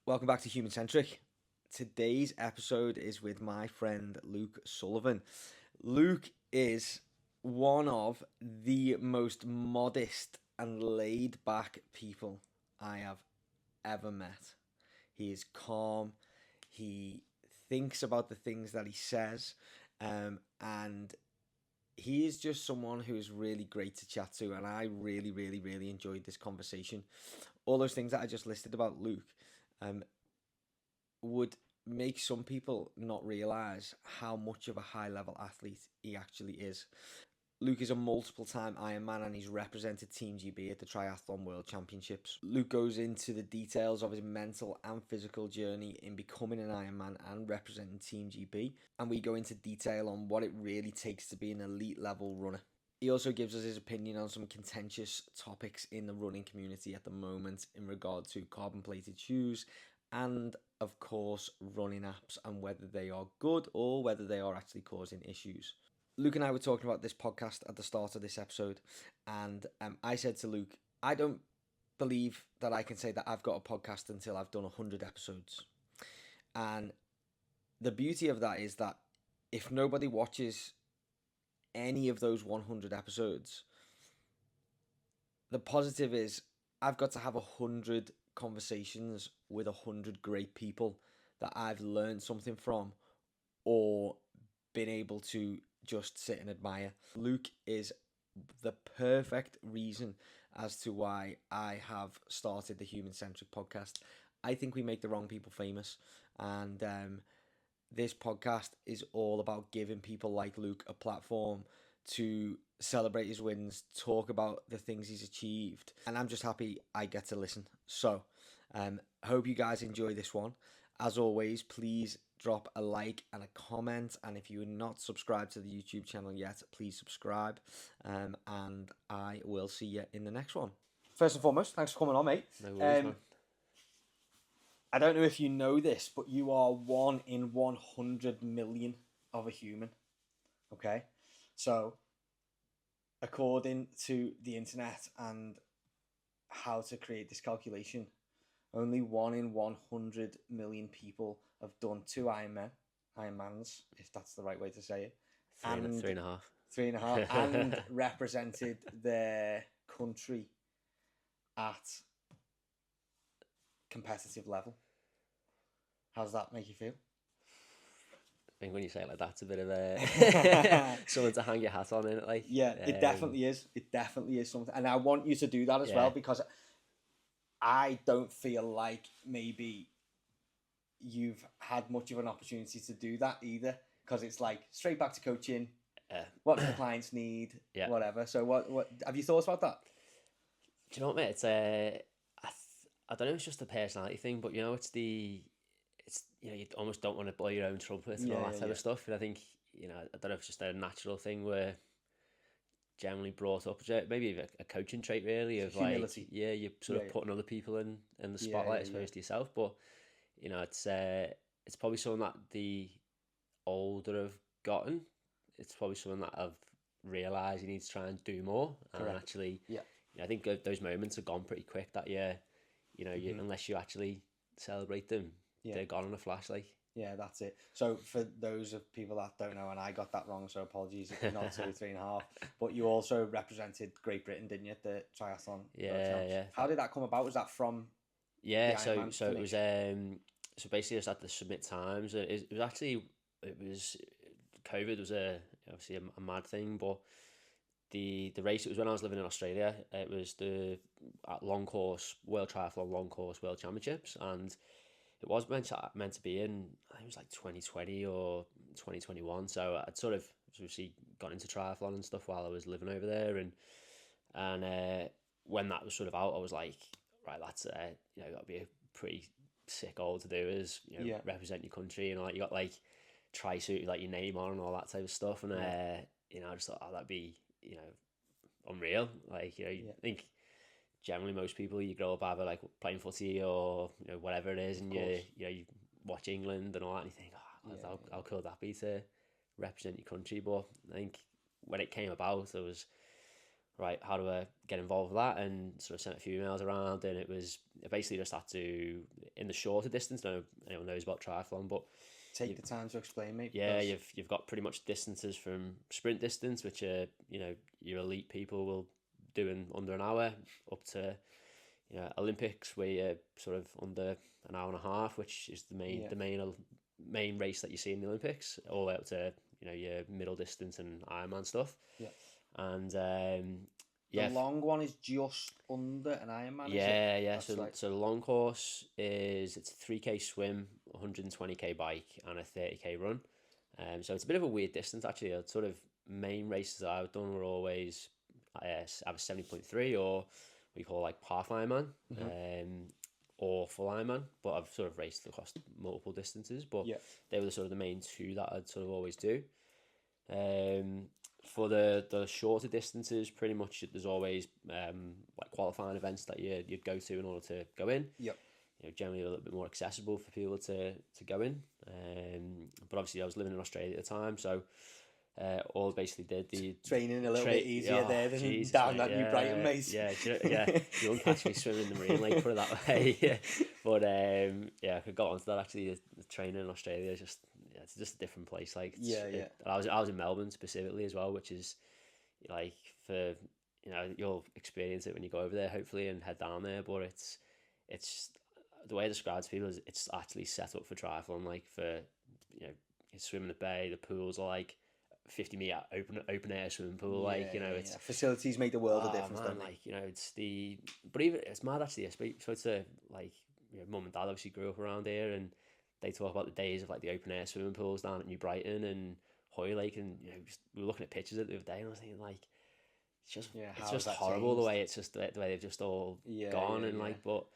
Welcome back to Human Centric. Today's episode is with my friend Luke Sullivan. Luke is one of the most modest and laid back people I have ever met. He is calm, he thinks about the things that he says, and he is just someone who is really great to chat to, and I really enjoyed this conversation. All those things that I just listed about Luke would make some people not realise how much of a high level athlete he actually is. Luke is a multiple time Ironman and he's represented Team GB at the Triathlon World Championships. Luke goes into the details of his mental and physical journey in becoming an Ironman and representing Team GB, and we go into detail on what it really takes to be an elite level runner. He also gives us his opinion on some contentious topics in the running community at the moment in regard to carbon plated shoes and, of course, running apps and whether they are good or whether they are actually causing issues. Luke and I were talking about this podcast at the start of this episode, and I said to Luke, I don't believe that I can say that I've got a podcast until I've done 100 episodes. And the beauty of that is that if nobody watches any of those 100 episodes, the positive is I've got to have 100 conversations with 100 great people that I've learned something from or been able to just sit and admire. Luke is the perfect reason as to why I have started the Human Centric Podcast. I think we make the wrong people famous, and this podcast is all about giving people like Luke a platform to celebrate his wins, talk about the things he's achieved, and I'm just happy I get to listen. So, hope you guys enjoy this one. As always, please drop a like and a comment, and if you're not subscribed to the YouTube channel yet, please subscribe, and I will see you in the next one. First and foremost, thanks for coming on, mate. No worries, man. I don't know if you know this, but you are 1 in 100 million of a human. Okay? So, according to the internet and how to create this calculation, only 1 in 100 million people have done 2 Ironmans, if that's the right way to say it. Three and a half. 3.5, and represented their country at competitive level. How does that make you feel? I think when you say it like that, it's a bit of a something to hang your hat on, isn't it? Like, yeah, it definitely is. It definitely is something, and I want you to do that as well, because I don't feel like maybe you've had much of an opportunity to do that either, because it's like straight back to coaching. What do the clients need? Whatever. So what have you thought about that? Do you know what, mate? It's I don't know. It's just a personality thing, but it's you almost don't want to blow your own trumpet and all that type of stuff. And I think I don't know if it's just a natural thing where generally brought up, maybe a coaching trait really of humility. Like you're sort of putting other people in the spotlight as opposed to yourself. But it's probably something that the older I've gotten, it's probably something that I've realised you need to try and do more. Correct. And actually, I think those moments are gone pretty quick. That unless you actually celebrate them, they're gone in a flash. Like. Yeah, that's it. So for those of people that don't know, and I got that wrong, so apologies if you're not 2 or 3.5. But you also represented Great Britain, didn't you, at the triathlon? Yeah. How did that come about? Was that from? Yeah, so it was so basically it was at the Submit Times. It was COVID was obviously a mad thing, but the race, it was when I was living in Australia. It was the long course World Triathlon Long Course World Championships, and it was meant to be in, I think it was like 2020 or 2021. So I'd sort of obviously got into triathlon and stuff while I was living over there, and when that was sort of out, I was like, right, that's that'd be a pretty sick goal to do, is represent your country, and you got like tri-suit, like your name on and all that type of stuff, and I just thought, that'd be unreal. Like you think. Generally, most people, you grow up either like playing footy or whatever it is, and you watch England and all that, and you think, how cool would that be to represent your country? But I think when it came about, I was right, how do I get involved with that? And sort of sent a few emails around, and it basically just had to, in the shorter distance, I don't know if anyone knows about triathlon, but take the time to explain, mate. Yeah, you've got pretty much distances from sprint distance, which your elite people will do in under an hour, up to Olympics, where you're sort of under an hour and a half, which is the main race that you see in the Olympics, all the way up to your middle distance and Ironman stuff. Yeah. And the long one is just under an Ironman. Yeah. So the long course it's 3K swim, 120K bike, and a 30K run. So it's a bit of a weird distance actually. The sort of main races that I've done were always either 70.3 or we call like half Ironman, or full Ironman. But I've sort of raced across multiple distances. But they were the sort of the main two that I'd sort of always do. For the shorter distances, pretty much there's always like qualifying events that you'd go to in order to go in. Yep. Generally a little bit more accessible for people to go in. But obviously I was living in Australia at the time, so all basically did the training a little bit easier there than down that New Brighton, mate. Yeah. You won't catch me swimming in the marine lake, put it that way. But I could go on to that actually. The training in Australia is it's just a different place. Like I was in Melbourne specifically as well, which is like for you'll experience it when you go over there hopefully and head down there. But it's the way I describe it to people is it's actually set up for triathlon. Like for you swim in the bay, the pools are like 50-meter open air swimming pool. It's facilities make the world of difference. Man, but even it's mad actually. I spoke to like mum and dad obviously grew up around here, and they talk about the days of like the open air swimming pools down at New Brighton and Hoylake, and we were looking at pictures of it the other day, and I was thinking like it's just horrible changed? The way it's just the way they've just all gone but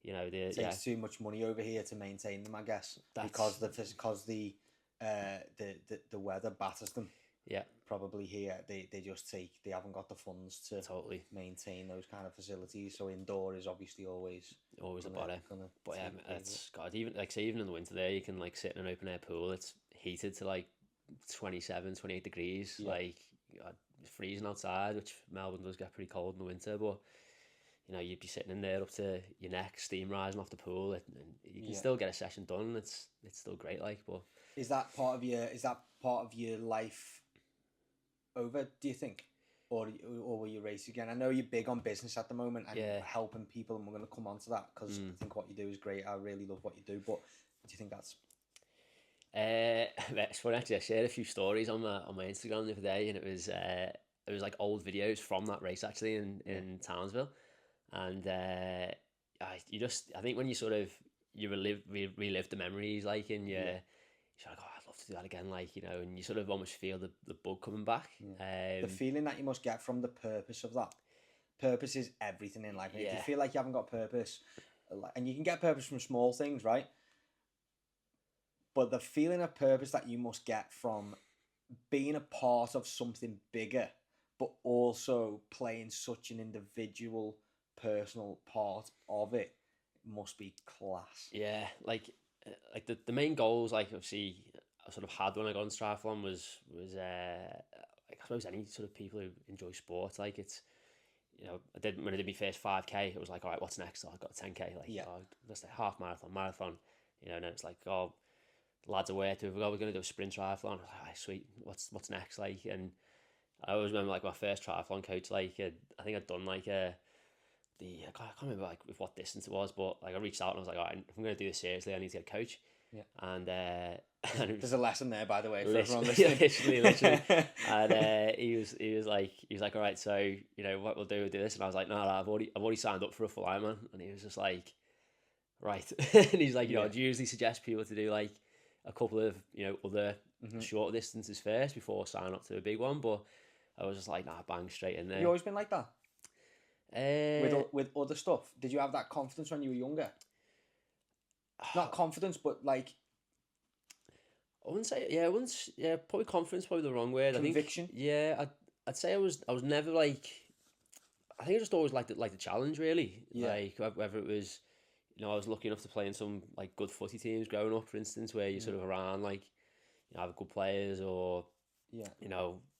it takes too much money over here to maintain them, I guess, because the weather batters them. Yeah, probably here they haven't got the funds to totally maintain those kind of facilities. So indoor is obviously always the better. But it's God, even in the winter there, you can like sit in an open air pool. It's heated to like 27, 28 degrees. Yeah. Like it's freezing outside, which Melbourne does get pretty cold in the winter, but. You'd be sitting in there up to your neck, steam rising off the pool, and you can still get a session done. It's still great, like. But is that part of your life over? Do you think, or will you race again? I know you're big on business at the moment and helping people, and we're going to come on to that because I think what you do is great. I really love what you do, but do you think that's? It's funny actually. I shared a few stories on my Instagram the other day, and it was like old videos from that race actually in Townsville. And I think when you sort of relive the memories, like, and you're like, oh, I'd love to do that again, like, and you sort of almost feel the bug coming back. The feeling that you must get from the purpose of that. Purpose is everything in life. If you feel like you haven't got purpose, and you can get purpose from small things, right? But the feeling of purpose that you must get from being a part of something bigger, but also playing such an individual personal part of it must be class. Yeah, like the main goals, like obviously I sort of had when I got into triathlon was like I suppose any sort of people who enjoy sport, like it's when I did my first 5K, it was like, all right, what's next? I got a 10K, like let's say half marathon, and it's like, oh, lads are way to we're going to do a sprint triathlon. I was like, oh, sweet, what's next, like? And I always remember like my first triathlon coach, like I think I'd done like I can't remember like with what distance it was, but like I reached out and I was like, all right, if I'm going to do this seriously, I need to get a coach. Yeah. And there's a lesson there, by the way, for everyone listening. literally. And he was like, all right, so what we'll do this, and I was like, no, I've already signed up for a full Ironman, and he was just like, right, and he's like, I'd usually suggest people to do like a couple of other shorter distances first before signing up to a big one, but I was just like, nah, bang, straight in there. You always been like that? With other stuff, did you have that confidence when you were younger? Not confidence, but like I wouldn't say probably confidence, probably the wrong word. Conviction. I think, I'd say I was never like. I think I just always liked the challenge, really. Yeah. Like whether it was, I was lucky enough to play in some like good footy teams growing up, for instance, where you sort of around like, have good players or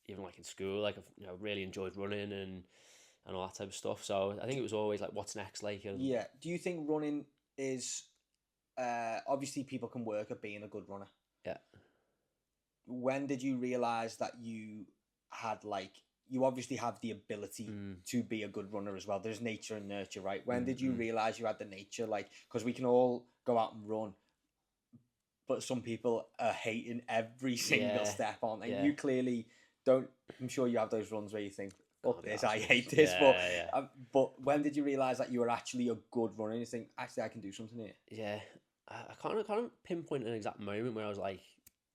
even like in school, like I've really enjoyed running and all that type of stuff. So I think it was always like, what's next? Like, yeah. Do you think running is obviously people can work at being a good runner? Yeah. When did you realize that you had like, you obviously have the ability to be a good runner as well? There's nature and nurture, right? When did you realize you had the nature? Like, because we can all go out and run, but some people are hating every single step on, and you clearly don't. I'm sure you have those runs where you think, "Fuck this, I hate this." But when did you realize that you were actually a good runner? And you think, actually, I can do something here. Yeah, I can't pinpoint an exact moment where I was like,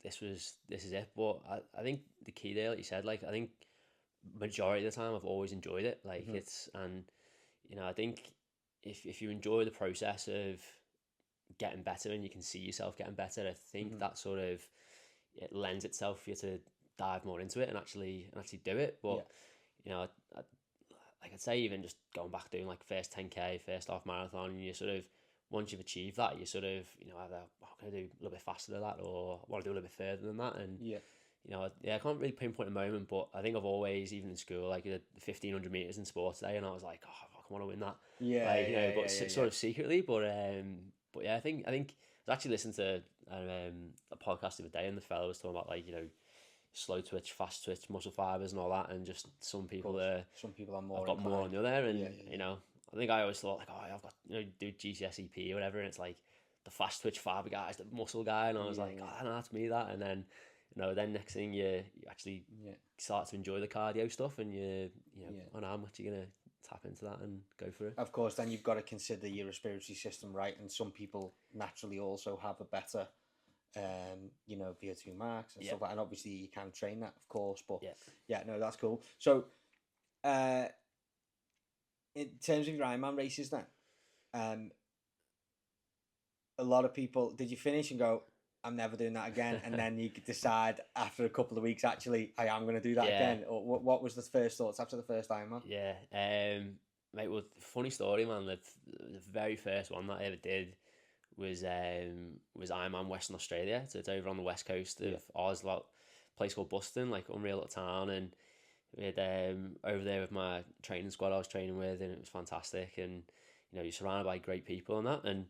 this is it. But I think the key there, like you said, like I think majority of the time I've always enjoyed it. Like it's, and I think if you enjoy the process of getting better and you can see yourself getting better, I think that sort of, it lends itself for you to dive more into it and actually do it. But like I'd say, even just going back doing like first 10k, first half marathon, and you sort of, once you've achieved that, you sort of, either I'm going to do a little bit faster than that, or I want to do a little bit further than that. And I can't really pinpoint a moment, but I think I've always, even in school, like the 1500 meters in sports day, and I was like, oh, I want to win that. Sort of secretly, but yeah, I think I was actually listening to a podcast the other day, and the fellow was talking about like, slow twitch, fast twitch, muscle fibers and all that, and just some people are more, I've got more on the other, and I think I always thought like, I've got do GCSEP or whatever, and it's like the fast twitch fiber guy is the muscle guy, and I was like, no, that's me, that. And then then next thing you actually start to enjoy the cardio stuff, and oh no, I'm actually gonna tap into that and go for it. Of course, then you've got to consider your respiratory system, right? And some people naturally also have a better VO2 max and stuff like that. And obviously you can train that, of course, but no, that's cool. So in terms of your Ironman races then, a lot of people, did you finish and go, I'm never doing that again, and then you could decide after a couple of weeks, actually, I am going to do that again? Or what was the first thoughts after the first Ironman? Mate, well, funny story, man. The very first one that I ever did was Ironman Western Australia. So it's over on the west coast of Oz, a place called Buston, like unreal little town. And we had over there with my training squad I was training with, and it was fantastic. And you're surrounded by great people and that. And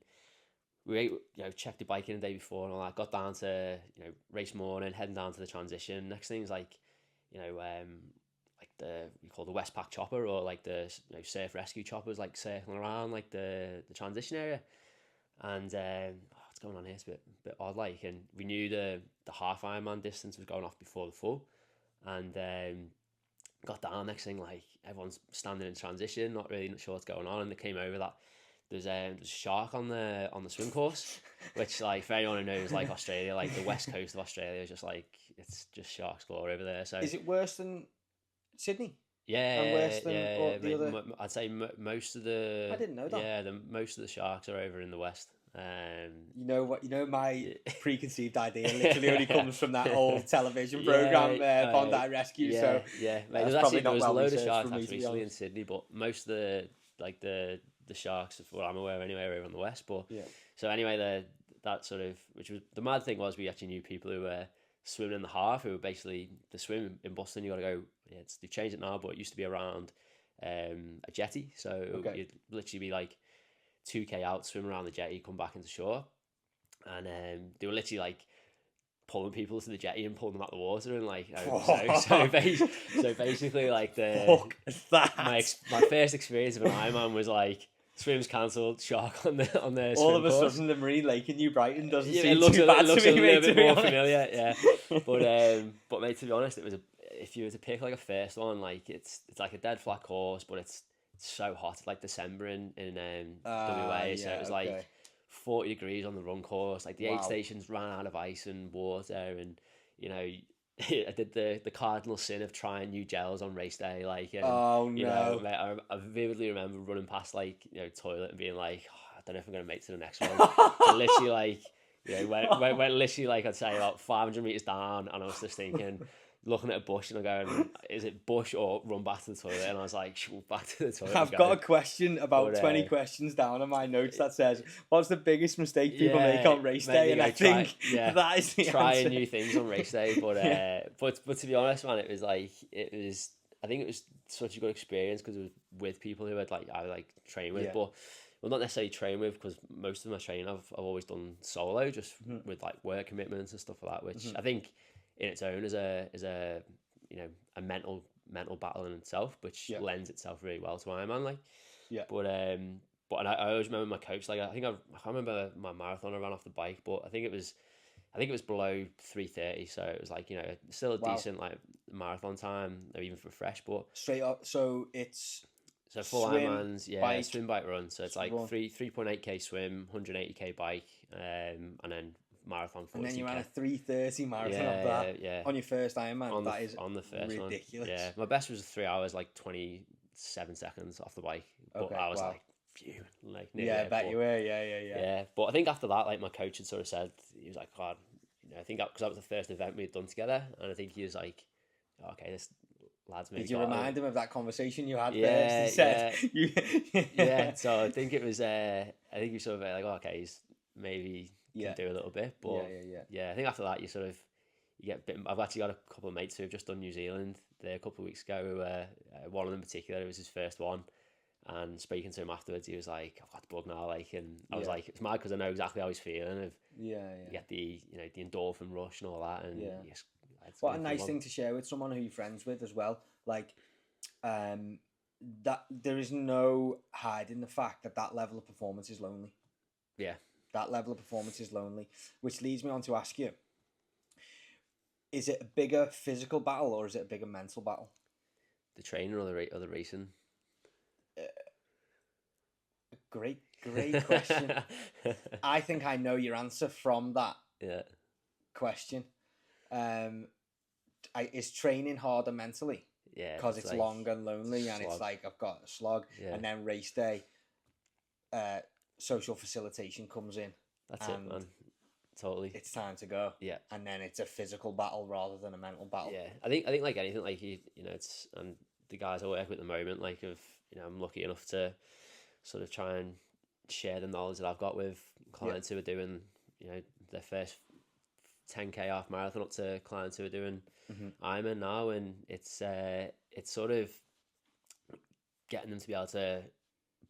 we checked the bike in the day before and all that. Got down to race morning, heading down to the transition. Next thing's like like we call the Westpac chopper, or like the surf rescue choppers, like circling around like the transition area. And what's going on here? It's a bit odd, like. And we knew the half Ironman distance was going off before the full, and got down. Next thing, like everyone's standing in transition, not really sure what's going on, and they came over that there's a shark on the swim course, which, like, for anyone who knows, like Australia, like the west coast of Australia is just like, it's just sharks galore over there. So is it worse than Sydney? Yeah, worse than the other? I'd say most of the. I didn't know that. Yeah, most of the sharks are over in the west. My preconceived idea literally only comes from that old television program, Bondi Rescue. Mate, there was a load of sharks recently in Sydney, but most of the sharks, for what I'm aware anyway, are over on the west. But so anyway, that sort of, which was the mad thing, was we actually knew people who were swimming in the half, who were basically, the swim in Boston, you got to go, they've changed it now, but it used to be around a jetty, so you'd literally be like 2k out, swim around the jetty, come back into shore, and they were literally like pulling people to the jetty and pulling them out the water, and like so basically like my first experience of an Ironman was like swim's cancelled, shark on the all of a course. Sudden the Marine Lake in you Brighton doesn't seem it looks too bad a little bit more familiar, but mate, to be honest, it was if you were to pick like a first one, like it's like a dead flat course, but it's so hot, like December in WA, so it was like 40 degrees on the run course, like the aid stations ran out of ice and water, and I did the cardinal sin of trying new gels on race day, like, and, mate, I vividly remember running past like toilet and being like, I don't know if I'm gonna make it to the next one. So literally like went literally like I'd say about 500 meters down, and I was just thinking, looking at a bush and I'm going, is it bush or run back to the toilet? And I was like, back to the toilet. I've got a question about 20 questions down on my notes that says, what's the biggest mistake people make on race day? And I think that is the trying answer. New things on race day. But but to be honest, man, I think it was such a good experience because it was with people who I trained with, but well, not necessarily train with, because most of my training I've always done solo, just with like work commitments and stuff like that, which I think in its own is a a mental battle in itself, which lends itself really well to Ironman. But I always remember my coach, like I can't remember my marathon I ran off the bike, but I think it was below 3:30, so it was like, still a decent like marathon time, or even for fresh, but straight up. So it's full Ironmans, bike, swim, bike, run. So it's like run. 3.8k swim, 180k bike, and then marathon 40k. And then you ran a 3:30 marathon of that on your first Ironman. That is on the first ridiculous. One. Yeah, my best was 3 hours like 27 seconds off the bike, but I was like, phew, like I bet you were. Yeah. But I think after that, like my coach had sort of said, he was like, God, I think because that was the first event we had done together, and I think he was like, okay, this lad's maybe. Did you remind him of that conversation you had first? He said, So I think it was. I think you sort of like, okay, he's maybe can do a little bit, but I think after that you get a bit. I've actually got a couple of mates who have just done New Zealand there a couple of weeks ago. Who, one of them in particular, it was his first one. And speaking to him afterwards, he was like, "I've got the bug now," like, and I was like, "It's mad because I know exactly how he's feeling." You get the the endorphin rush and all that, and what a nice thing to share with someone who you're friends with as well. Like, that there is no hiding the fact that level of performance is lonely. Yeah, that level of performance is lonely, which leads me on to ask you: is it a bigger physical battle or is it a bigger mental battle? The training or the racing? Great question. I think I know your answer from that question. Is training harder mentally? Yeah, because it's like long and lonely, and it's like I've got a slog, and then race day, social facilitation comes in. That's it, man. Totally. It's time to go. Yeah, and then it's a physical battle rather than a mental battle. Yeah, I think like anything, like it's and the guys I work with at the moment, like I'm lucky enough to sort of try and share the knowledge that I've got with clients who are doing, their first 10k half marathon up to clients who are doing Ironman now, and it's sort of getting them to be able to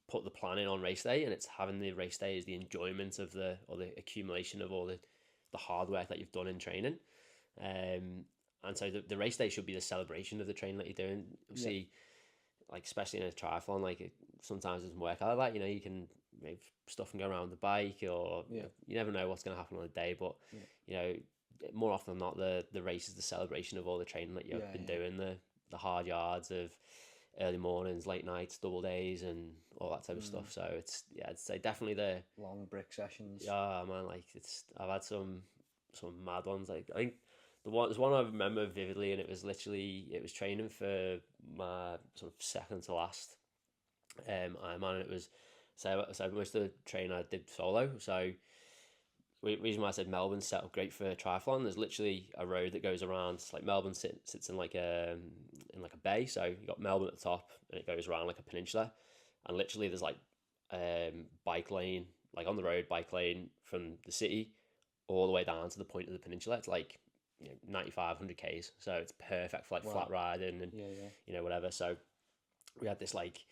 put the plan in on race day, and it's having the race day as the enjoyment of the accumulation of all the hard work that you've done in training, and so the race day should be the celebration of the training that you're doing. You'll see, like especially in a triathlon, like it sometimes doesn't work out like that. You can maybe stuff can go around the bike, or you never know what's going to happen on the day. But more often than not, the race is the celebration of all the training that you've been doing, the hard yards of early mornings, late nights, double days, and all that type of stuff. So it's I'd say definitely the long brick sessions. Yeah, man, like I've had some mad ones. Like I think there's one I remember vividly, and it was training for my sort of second to last Ironman, and it was so most of the training I did solo. So the reason why I said Melbourne's set up great for triathlon, there's literally a road that goes around. It's like Melbourne sits in like a bay, so you got Melbourne at the top, and it goes around like a peninsula, and literally there's like bike lane, like on the road bike lane from the city all the way down to the point of the peninsula. It's like 95, 100 k's, so it's perfect for like flat riding and whatever. So we had this like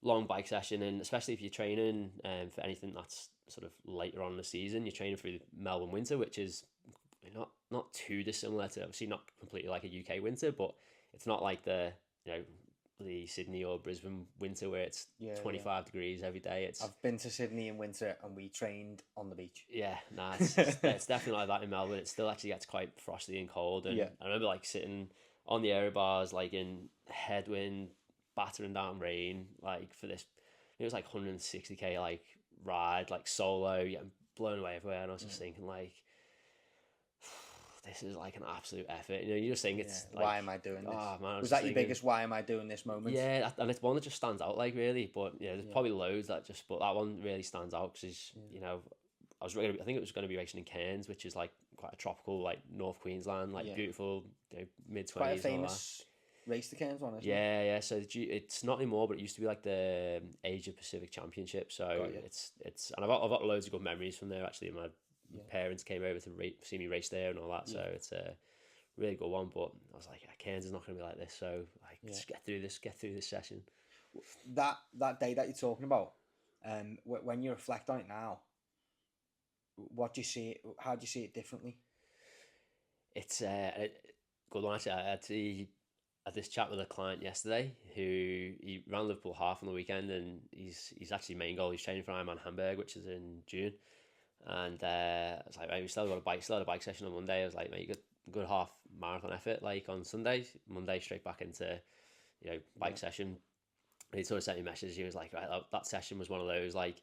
long bike session, and especially if you're training for anything that's sort of later on in the season, you're training through the Melbourne winter, which is not too dissimilar to, obviously not completely like a UK winter, but it's not like the the Sydney or Brisbane winter where it's 25 degrees every day. I've been to Sydney in winter and we trained on the beach. It's definitely like that in Melbourne. It still actually gets quite frosty and cold, and I remember like sitting on the aero bars like in headwind, battering down rain, like for this, it was like 160k like ride, like solo, getting blown away everywhere, and I was just thinking like, this is like an absolute effort. You just think it's like, why am I doing this? Oh, man, was that your biggest why am I doing this moment? Yeah, and it's one that just stands out, like really. But there's probably loads but that one really stands out because I think it was going to be racing in Cairns, which is like quite a tropical, like North Queensland, like beautiful, mid-20s. Quite a famous race, the Cairns one, isn't it? Yeah. So it's not anymore, but it used to be like the Asia Pacific Championship. So it's and I've got loads of good memories from there. Actually, my parents came over to see me race there and all that. So it's a really good one. But I was like, Cairns is not going to be like this. So like, just get through this session. That day that you're talking about, when you reflect on it now, what do you see it? How do you see it differently? It's a good one. Actually, I had this chat with a client yesterday who he ran Liverpool half on the weekend, and he's actually main goal. He's training for Ironman Hamburg, which is in June. And I was like, mate, we still had a bike session on Monday. I was like, mate, you got a good half marathon effort like on Sunday. Monday straight back into bike session. And he sort of sent me a message. He was like, right, that session was one of those, like,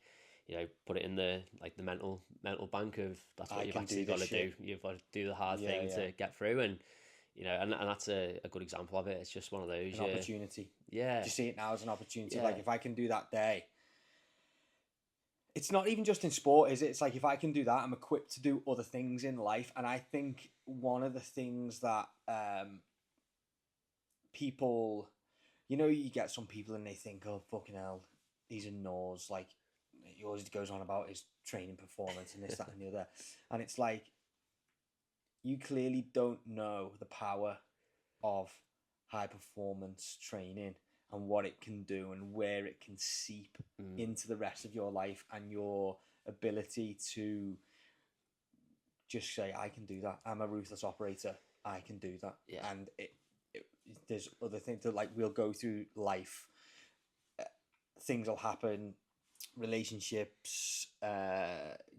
put it in the mental bank of that's what you've actually got to do. You've got to do the hard thing to get through, and and that's a good example of it. It's just one of those opportunity. Yeah, do you see it now as an opportunity? Like, if I can do that day, it's not even just in sport, is it? It's like, if I can do that, I'm equipped to do other things in life. And I think one of the things that people, you get some people and they think, oh, fucking hell, he's a nose. Like, he always goes on about his training performance and this, that, and the other. And it's like, you clearly don't know the power of high performance training and what it can do and where it can seep into the rest of your life, and your ability to just say, I can do that. I'm a ruthless operator. I can do that. Yeah. And there's other things that, like, we'll go through life. Things will happen, relationships,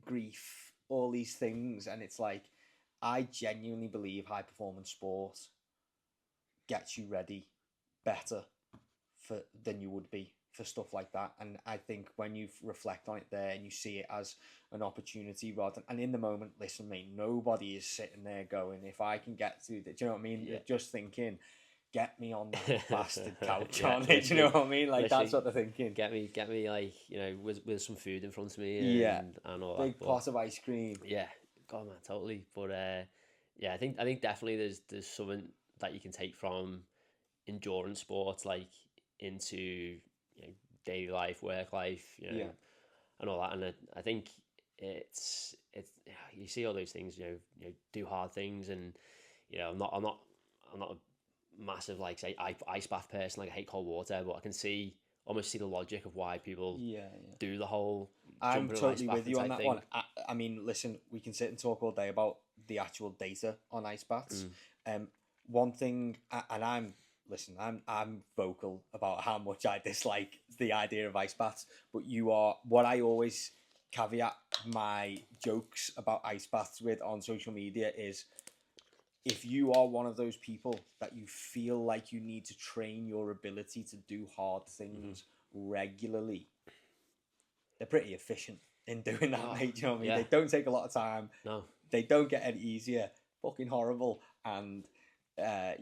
grief, all these things. And it's like, I genuinely believe high performance sport gets you ready better than you would be for stuff like that. And I think when you reflect on it there and you see it as an opportunity rather than, and in the moment, listen, mate, nobody is sitting there going, if I can get through that, do you know what I mean? They're just thinking, get me on that bastard couch on it. Do you know what I mean? Like, that's what they're thinking. Get me like, with some food in front of me and all that. Big pot of ice cream. Yeah. God, man, totally. But I think definitely there's something that you can take from endurance sports, like, into daily life, work life, and all that. And I think it's you see all those things, do hard things, and I'm not a massive, like, say, ice bath person. Like, I hate cold water, but I can almost see the logic of why people do the whole. I'm totally with you on that one. I mean, listen, we can sit and talk all day about the actual data on ice baths. One thing, and I'm vocal about how much I dislike the idea of ice baths, but you are, what I always caveat my jokes about ice baths with on social media is, if you are one of those people that you feel like you need to train your ability to do hard things regularly, they're pretty efficient in doing that, mate. Do you know what I mean? They don't take a lot of time. No. They don't get any easier. Fucking horrible. And I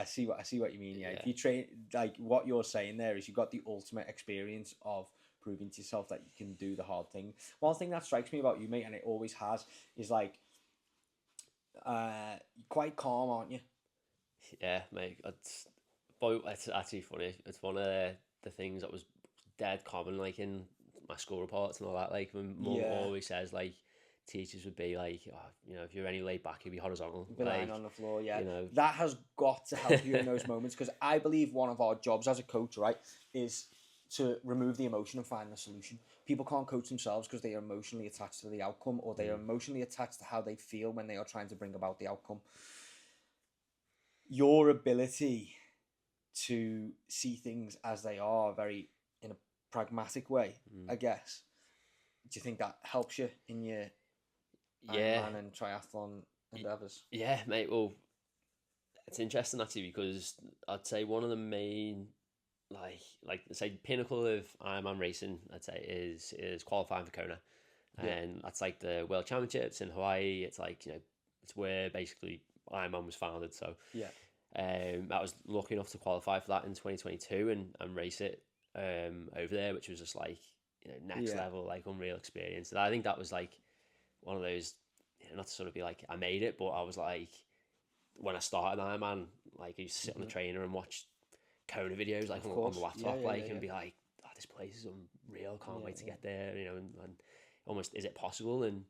see what you mean. Yeah. If you train, like, what you're saying there is, you've got the ultimate experience of proving to yourself that you can do the hard thing. One thing that strikes me about you, mate, and it always has, is like, you're quite calm, aren't you? Yeah, mate. It's actually funny. It's one of the things that was dead common, like, in my school reports and all that. Like, when Mum always says, like, teachers would be like, if you're any laid back, you'd be horizontal. Be lying on the floor, That has got to help you in those moments, because I believe one of our jobs as a coach, right, is to remove the emotion and find the solution. People can't coach themselves because they are emotionally attached to the outcome, or they are emotionally attached to how they feel when they are trying to bring about the outcome. Your ability to see things as they are, very in a pragmatic way, I guess. Do you think that helps you in your Ironman and triathlon endeavours? Yeah, mate. Well, it's interesting actually, because I'd say one of the main, like say, pinnacle of Ironman racing, I'd say, is qualifying for Kona, and that's like the World Championships in Hawaii. It's like, it's where basically Ironman was founded. So I was lucky enough to qualify for that in 2022 and race it over there, which was just like, next level, like, unreal experience. And I think that was like one of those not to sort of be like I made it, but I was like, when I started Ironman, like I used to sit on the trainer and watch Kona videos like on the laptop, and be like, oh, this place is unreal, can't wait to get there, and almost, is it possible? And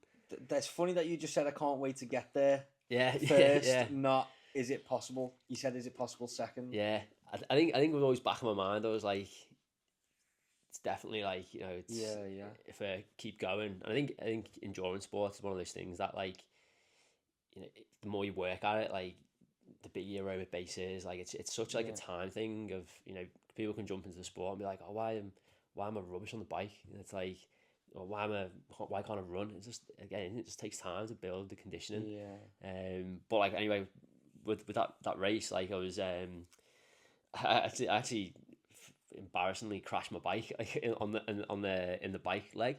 that's funny that you just said I can't wait to get there. First, not is it possible. You said is it possible second. Yeah, I think it was always back in my mind. I was like, it's definitely like, it's if I keep going. And I think endurance sports is one of those things that, like, the more you work at it, like the bigger your aerobic base is. Like it's such like a time thing of, people can jump into the sport and be like, oh, why am I rubbish on the bike? And it's like, or why can't I run? It's just, again, it just takes time to build the conditioning. But like, anyway, with that race, like I was I actually embarrassingly crashed my bike in the bike leg.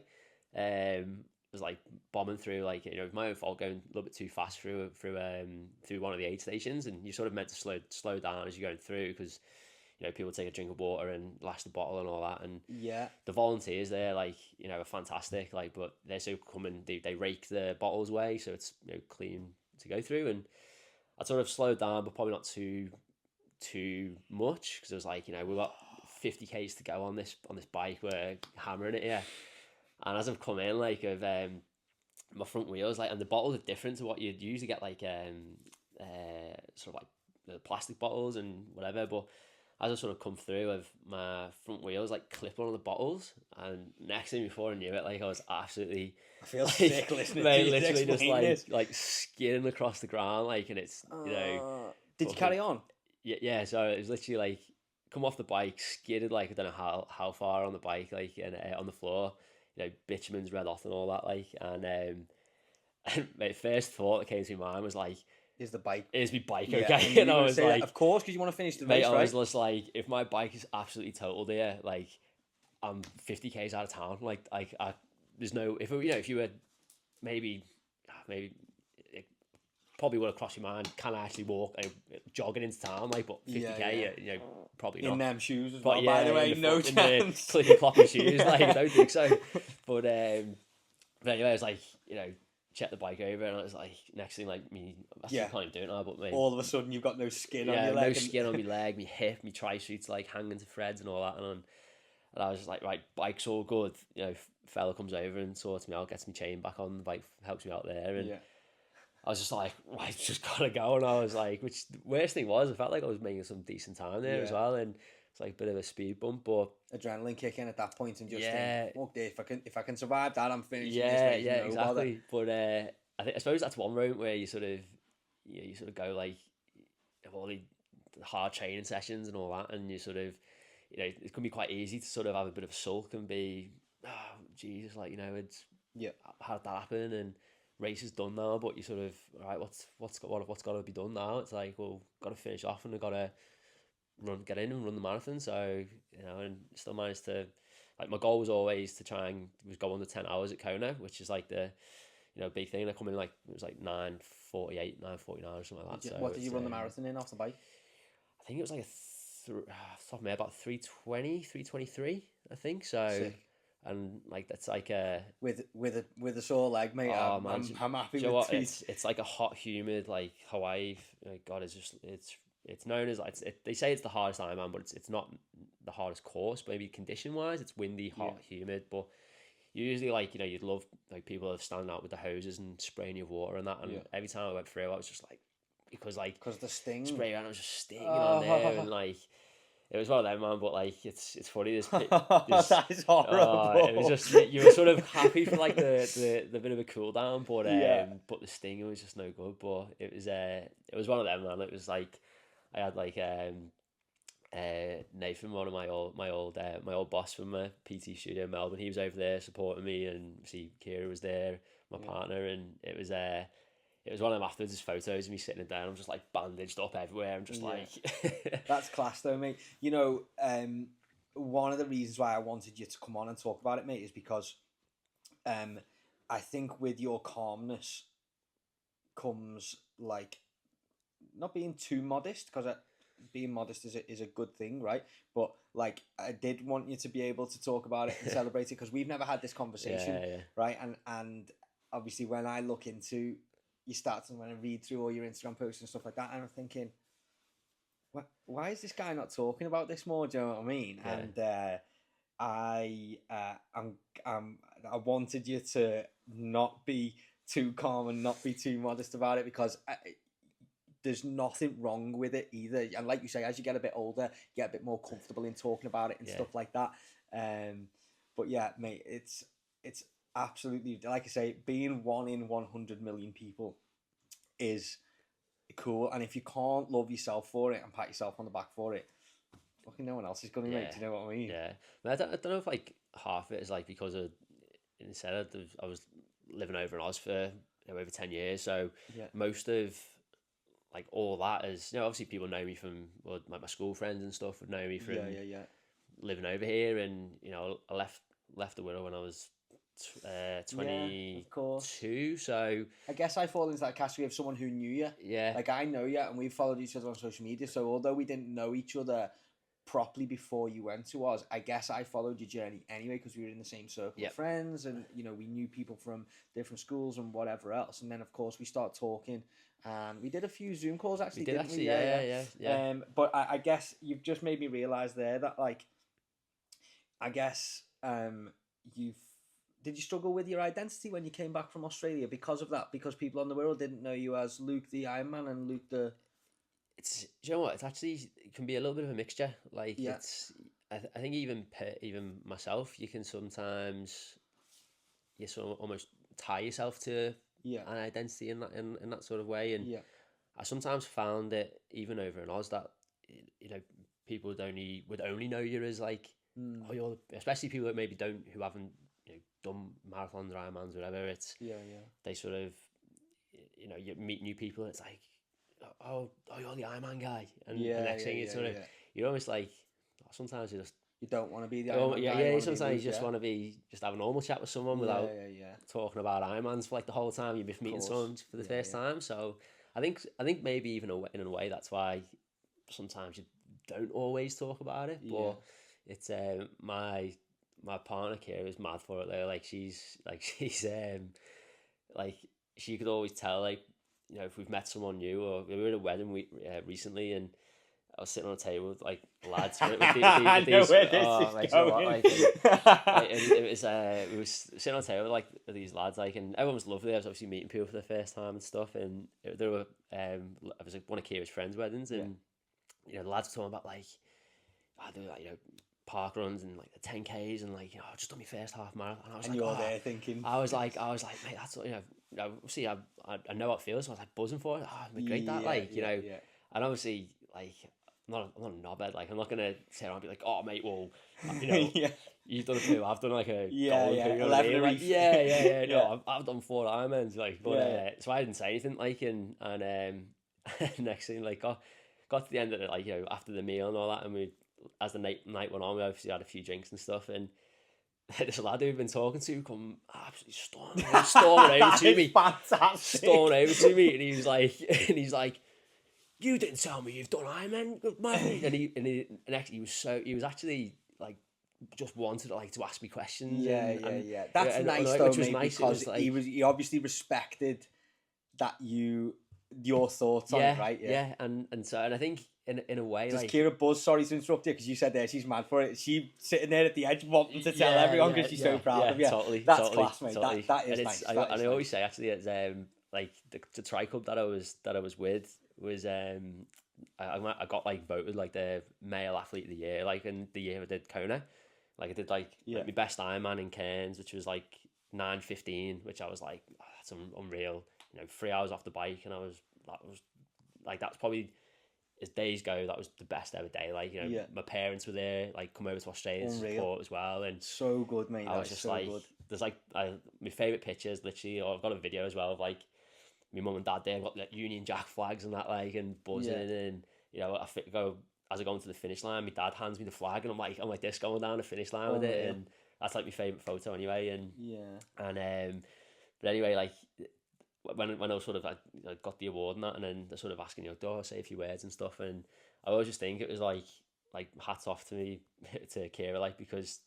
It was like bombing through, like, my own fault, going a little bit too fast through one of the aid stations, and you're sort of meant to slow down as you're going through, because people take a drink of water and lash the bottle and all that, and the volunteers there, like, are fantastic, like, but they're so coming, they rake the bottles away, so it's clean to go through. And I sort of slowed down, but probably not too much, because it was like, we've got 50 k's to go on this bike, we're hammering it here. And as I've come in, like, of my front wheels, like, and the bottles are different to what you'd usually get, like, sort of like the plastic bottles and whatever. But as I sort of come through, of my front wheels like clip on the bottles, and next thing before I knew it, like, I was absolutely, I feel sick listening to you literally just this. like skidding across the ground, like, and it's Did you carry on? Yeah. So it was literally like, come off the bike, skidded, like, I don't know how far on the bike, like, and on the floor. Bitumen's red hot and all that, like, and my first thought that came to my mind was like, is my bike okay? And I was like, of course, because you want to finish the race, right? I was just like, if my bike is absolutely totaled here, like, I'm 50 k's out of town, like there's no, if you were maybe it probably would have crossed your mind, can I actually walk, jogging into town, like, but 50k, probably not. In them shoes as well, by the way, no chance. The clicky cloppy shoes, like, I don't think so. But anyway, I was like, check the bike over, and I was like, next thing, like, I can't even do it now, but maybe, all of a sudden you've got no skin on your leg. No skin on my leg, my hip, my tri-suit's like hanging to threads and all that, and I was just like, right, bike's all good. Fella comes over and sorts me out, gets me chain back on the bike, helps me out there, and I was just like, right, just gotta go. And I was like, which the worst thing was, I felt like I was making some decent time there as well, and it's like a bit of a speed bump, but adrenaline kick in at that point, and just think, look, if I can survive that, I'm finishing this race. Yeah, exactly. But I suppose that's one route where you sort of go, like, of all the hard training sessions and all that, and you sort of, it can be quite easy to sort of have a bit of a sulk and be, oh Jesus, like, it's how did that happen, and race is done now, but you sort of, all right, what's got to be done now? It's like, well, got to finish off, and I've got to get in and run the marathon. So, and still managed to, like, my goal was always to try and go under 10 hours at Kona, which is like the, big thing. I come in, like, it was like 9:48, 9:49 or something like that. What did you run the marathon in off the bike? I think it was like off top of my head, about 3:20, 3:23, I think. So. Sick. And like, that's like with a sore leg, mate. Oh, I'm happy with what? It's like a hot, humid, like, Hawaii. God, it's known as, like, they say it's the hardest Ironman, but it's not the hardest course. Maybe condition wise, it's windy, hot, humid. But usually, like, you'd love, like, people are standing out with the hoses and spraying you with water and that. And every time I went through, I was just like, because the sting spray, and I was just stinging on there, and like. It was one of them, man, but like, it's funny. This that is horrible. It was just, you were sort of happy for like the bit of a cool down, but the sting was just no good. But it was one of them, man. It was like, I had like Nathan, one of my old boss from my PT studio in Melbourne. He was over there supporting me, and see, Kira was there, my partner, and it was one of them afterwards, there's photos of me sitting down. I'm just like bandaged up everywhere. I'm just like... That's class though, mate. One of the reasons why I wanted you to come on and talk about it, mate, is because I think with your calmness comes, like, not being too modest, because being modest is a good thing, right? But, like, I did want you to be able to talk about it and celebrate it, because we've never had this conversation, right? And obviously when I look into your stats and when I read through all your Instagram posts and stuff like that, and I'm thinking, why is this guy not talking about this more? Do you know what I mean? Yeah. And I wanted you to not be too calm and not be too modest about it, because there's nothing wrong with it either. And like you say, as you get a bit older, you get a bit more comfortable in talking about it and stuff like that. But yeah, mate, it's absolutely, like I say, being 1 in 100 million people is cool. And if you can't love yourself for it and pat yourself on the back for it, fucking no one else is gonna, mate. Do you know what I mean? Yeah. I don't know if like half of it is like because of, instead I was living over in Oz for over 10 years, so most of like all that is, obviously people know me from, well, like my school friends and stuff would know me from living over here, and I left the Wirral when I was 22, so I guess I fall into that category of someone who knew you. Like, I know you and we've followed each other on social media, so although we didn't know each other properly before you went to Oz, I guess I followed your journey anyway, because we were in the same circle of friends, and we knew people from different schools and whatever else. And then of course we start talking, and we did a few Zoom calls actually, didn't we? Yeah. But I guess you've just made me realise there that, like, I guess did you struggle with your identity when you came back from Australia because of that? Because people on the world didn't know you as Luke the Ironman and Luke the... Do you know what? It's actually, it can be a little bit of a mixture. Like, it's, I think even myself, you can sometimes, you sort of almost tie yourself to an identity in that sort of way. And I sometimes found it even over in Oz that, people would only know you as like, oh, you're, especially people that maybe who haven't, done marathons or Ironmans or whatever. It's they sort of, you meet new people. It's like, oh, you're the Ironman guy, and the next thing it's sort of, you're almost like, sometimes you don't want to be the Ironman guy. Yeah, sometimes you just want to have a normal chat with someone without talking about Ironmans for like the whole time. You're just meeting someone for the first time. So I think maybe even in a way that's why sometimes you don't always talk about it. But it's my partner Kira is mad for it though. Like she's like she could always tell, like, if we've met someone new, or we were at a wedding recently, and I was sitting on a table with like lads with these, and it was we were sitting on a table with like these lads, like, and everyone was lovely. I was obviously meeting people for the first time and stuff, and there were it was like one of Kira's friends' weddings, and the lads were talking about like, they were like, park runs and like the 10Ks, and like, I just done my first half marathon, and I was like, you're there thinking, I was like, mate, that's, see, I know what it feels, so I was like buzzing for it. It'd be great that, like, and obviously, like, I'm not a knobhead, like, I'm not gonna sit around and be like, oh mate, well, you've done a poo, I've done like a golden poo, 11 like, no, I've done 4 Ironmans, like, but so I didn't say anything, like, and next thing, like, got to the end of it, like, after the meal and all that, and as the night went on, we obviously had a few drinks and stuff, and this lad who we've been talking to come absolutely storming over to me. Fantastic. Storming over to me, and he's like, you didn't tell me you've done Ironman, and he was actually like, just wanted to ask me questions. That's nice though, mate, because like, he obviously respected that your thoughts on it, right? And I think in a way, does like, Kira buzz? Sorry to interrupt you, because you said there she's mad for it. She sitting there at the edge wanting to tell everyone because she's so proud of you. Totally, that's class, mate. Totally. That is nice. And I always say, actually, it's like the tri club that I was with was I got like voted like the male athlete of the year, like in the year I did Kona. Like I did like my best Ironman in Cairns, which was like 9:15, which I was like, oh, that's unreal. 3 hours off the bike, and that's probably, as days go, that was the best ever day. Like, my parents were there, like, come over to Australia to support as well, and so good, mate. I was just so like, good. There's like my favourite pictures, literally, or I've got a video as well of like my mum and dad there, got like Union Jack flags and that, like, and buzzing, and as I go into the finish line, my dad hands me the flag, and I'm like this going down the finish line with it, and that's like my favourite photo anyway, and but anyway, like, when I was sort of, I got the award and that, and then they're sort of asking, do I say a few words and stuff, and I always just think it was like hats off to me, to Kira, like, because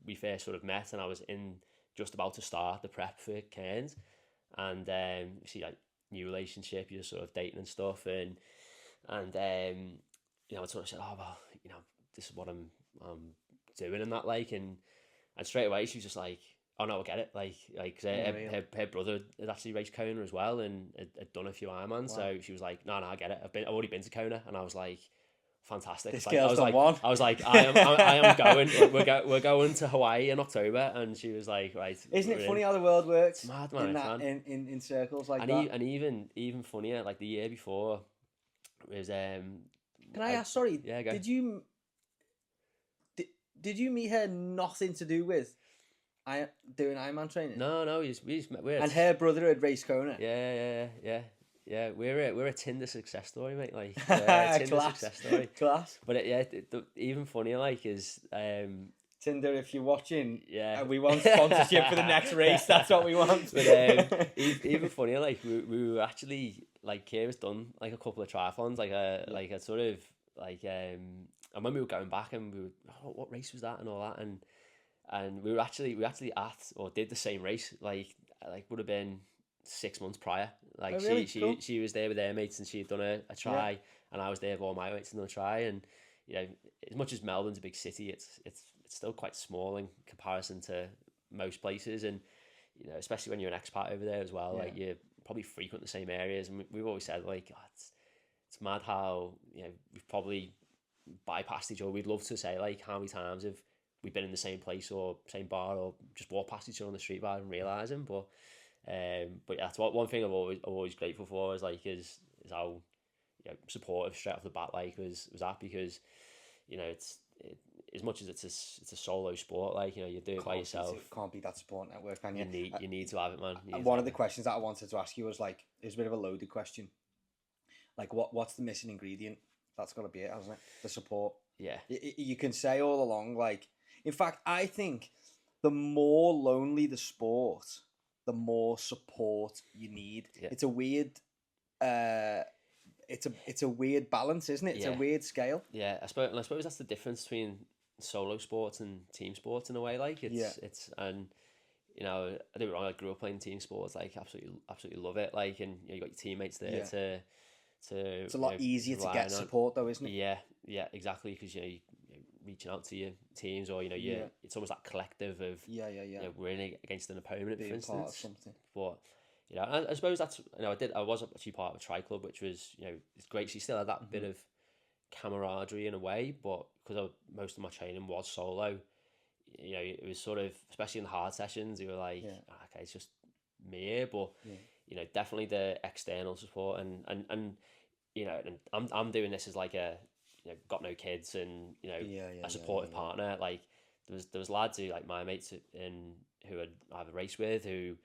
we first sort of met, and I was just about to start the prep for Cairns, and see like new relationship, you're sort of dating and stuff, and you know, I sort of said, oh well, you know, this is what I'm doing and that, like, and straight away she was just like, oh no, I get it, like cause her brother had actually raced Kona as well and had done a few Ironman, so she was like, no, I get it, I've already been to Kona, and I was like, fantastic. This girl's done one. I was like, I am going. We're going to Hawaii in October, and she was like, right. Isn't it funny how the world works? It's mad, man. In circles like and that. And even funnier, like the year before was Can I ask? Sorry. Yeah, go. Did you meet her nothing to do with doing Ironman training? No. We just met. And her brother had raced Kona. Yeah, we're a Tinder success story, mate. Like, Tinder Class. Success story. Class. But even funnier, like, is Tinder, if you're watching, we want sponsorship for the next race. That's what we want. But even funnier, like, we were actually, like, Kira's done like a couple of triathlons, like a sort of like and when we were going back and we were, what race was that and all that, and we actually at or did the same race, like would have been 6 months prior. Like, really? Cool. She was there with her mates and she had done a try, and I was there with all my mates and done a try. And you know, as much as Melbourne's a big city, it's still quite small in comparison to most places. And you know, especially when you're an expat over there as well, like, you probably frequent the same areas. And we've always said, like, it's mad how, you know, we've probably bypassed each other. We'd love to say, like, how many times have we been in the same place or same bar or just walked past each other on the street without even realising. But yeah, that's one thing I'm always grateful for, is how, you know, supportive straight off the bat, like, was that, because, you know, as much as it's a solo sport, like, you know, you do it by yourself. Can't be that support network, can you? You need to have it, man. One of the questions that I wanted to ask you was, like, it's a bit of a loaded question. Like, what's the missing ingredient? That's got to be it, hasn't it? The support. Yeah. You can say all along, like, in fact, I think the more lonely the sport, the more support you need. Yeah. It's a weird, it's a weird balance, isn't it? It's a weird scale. Yeah, I suppose that's the difference between solo sports and team sports in a way. Like, it's and you know, I don't get me wrong, I grew up playing team sports, like, absolutely love it. Like, and you got your teammates there to. It's a lot easier to get support, though, isn't it? Yeah, exactly, because, you know, you're reaching out to your teams, or, you know, it's almost that collective of you know, we're in against an opponent, being for instance. Part of something. But you know, I suppose that's, you know, I was actually part of a tri club, which was, you know, it's great. She still had that bit of camaraderie in a way, but because most of my training was solo, you know, it was sort of, especially in the hard sessions, you were like, okay, it's just me here, but you know, definitely the external support and you know, and I'm doing this as like a, you know, got no kids and, you know, a supportive partner. Like, there was lads who, like, my mates who I have a race with, who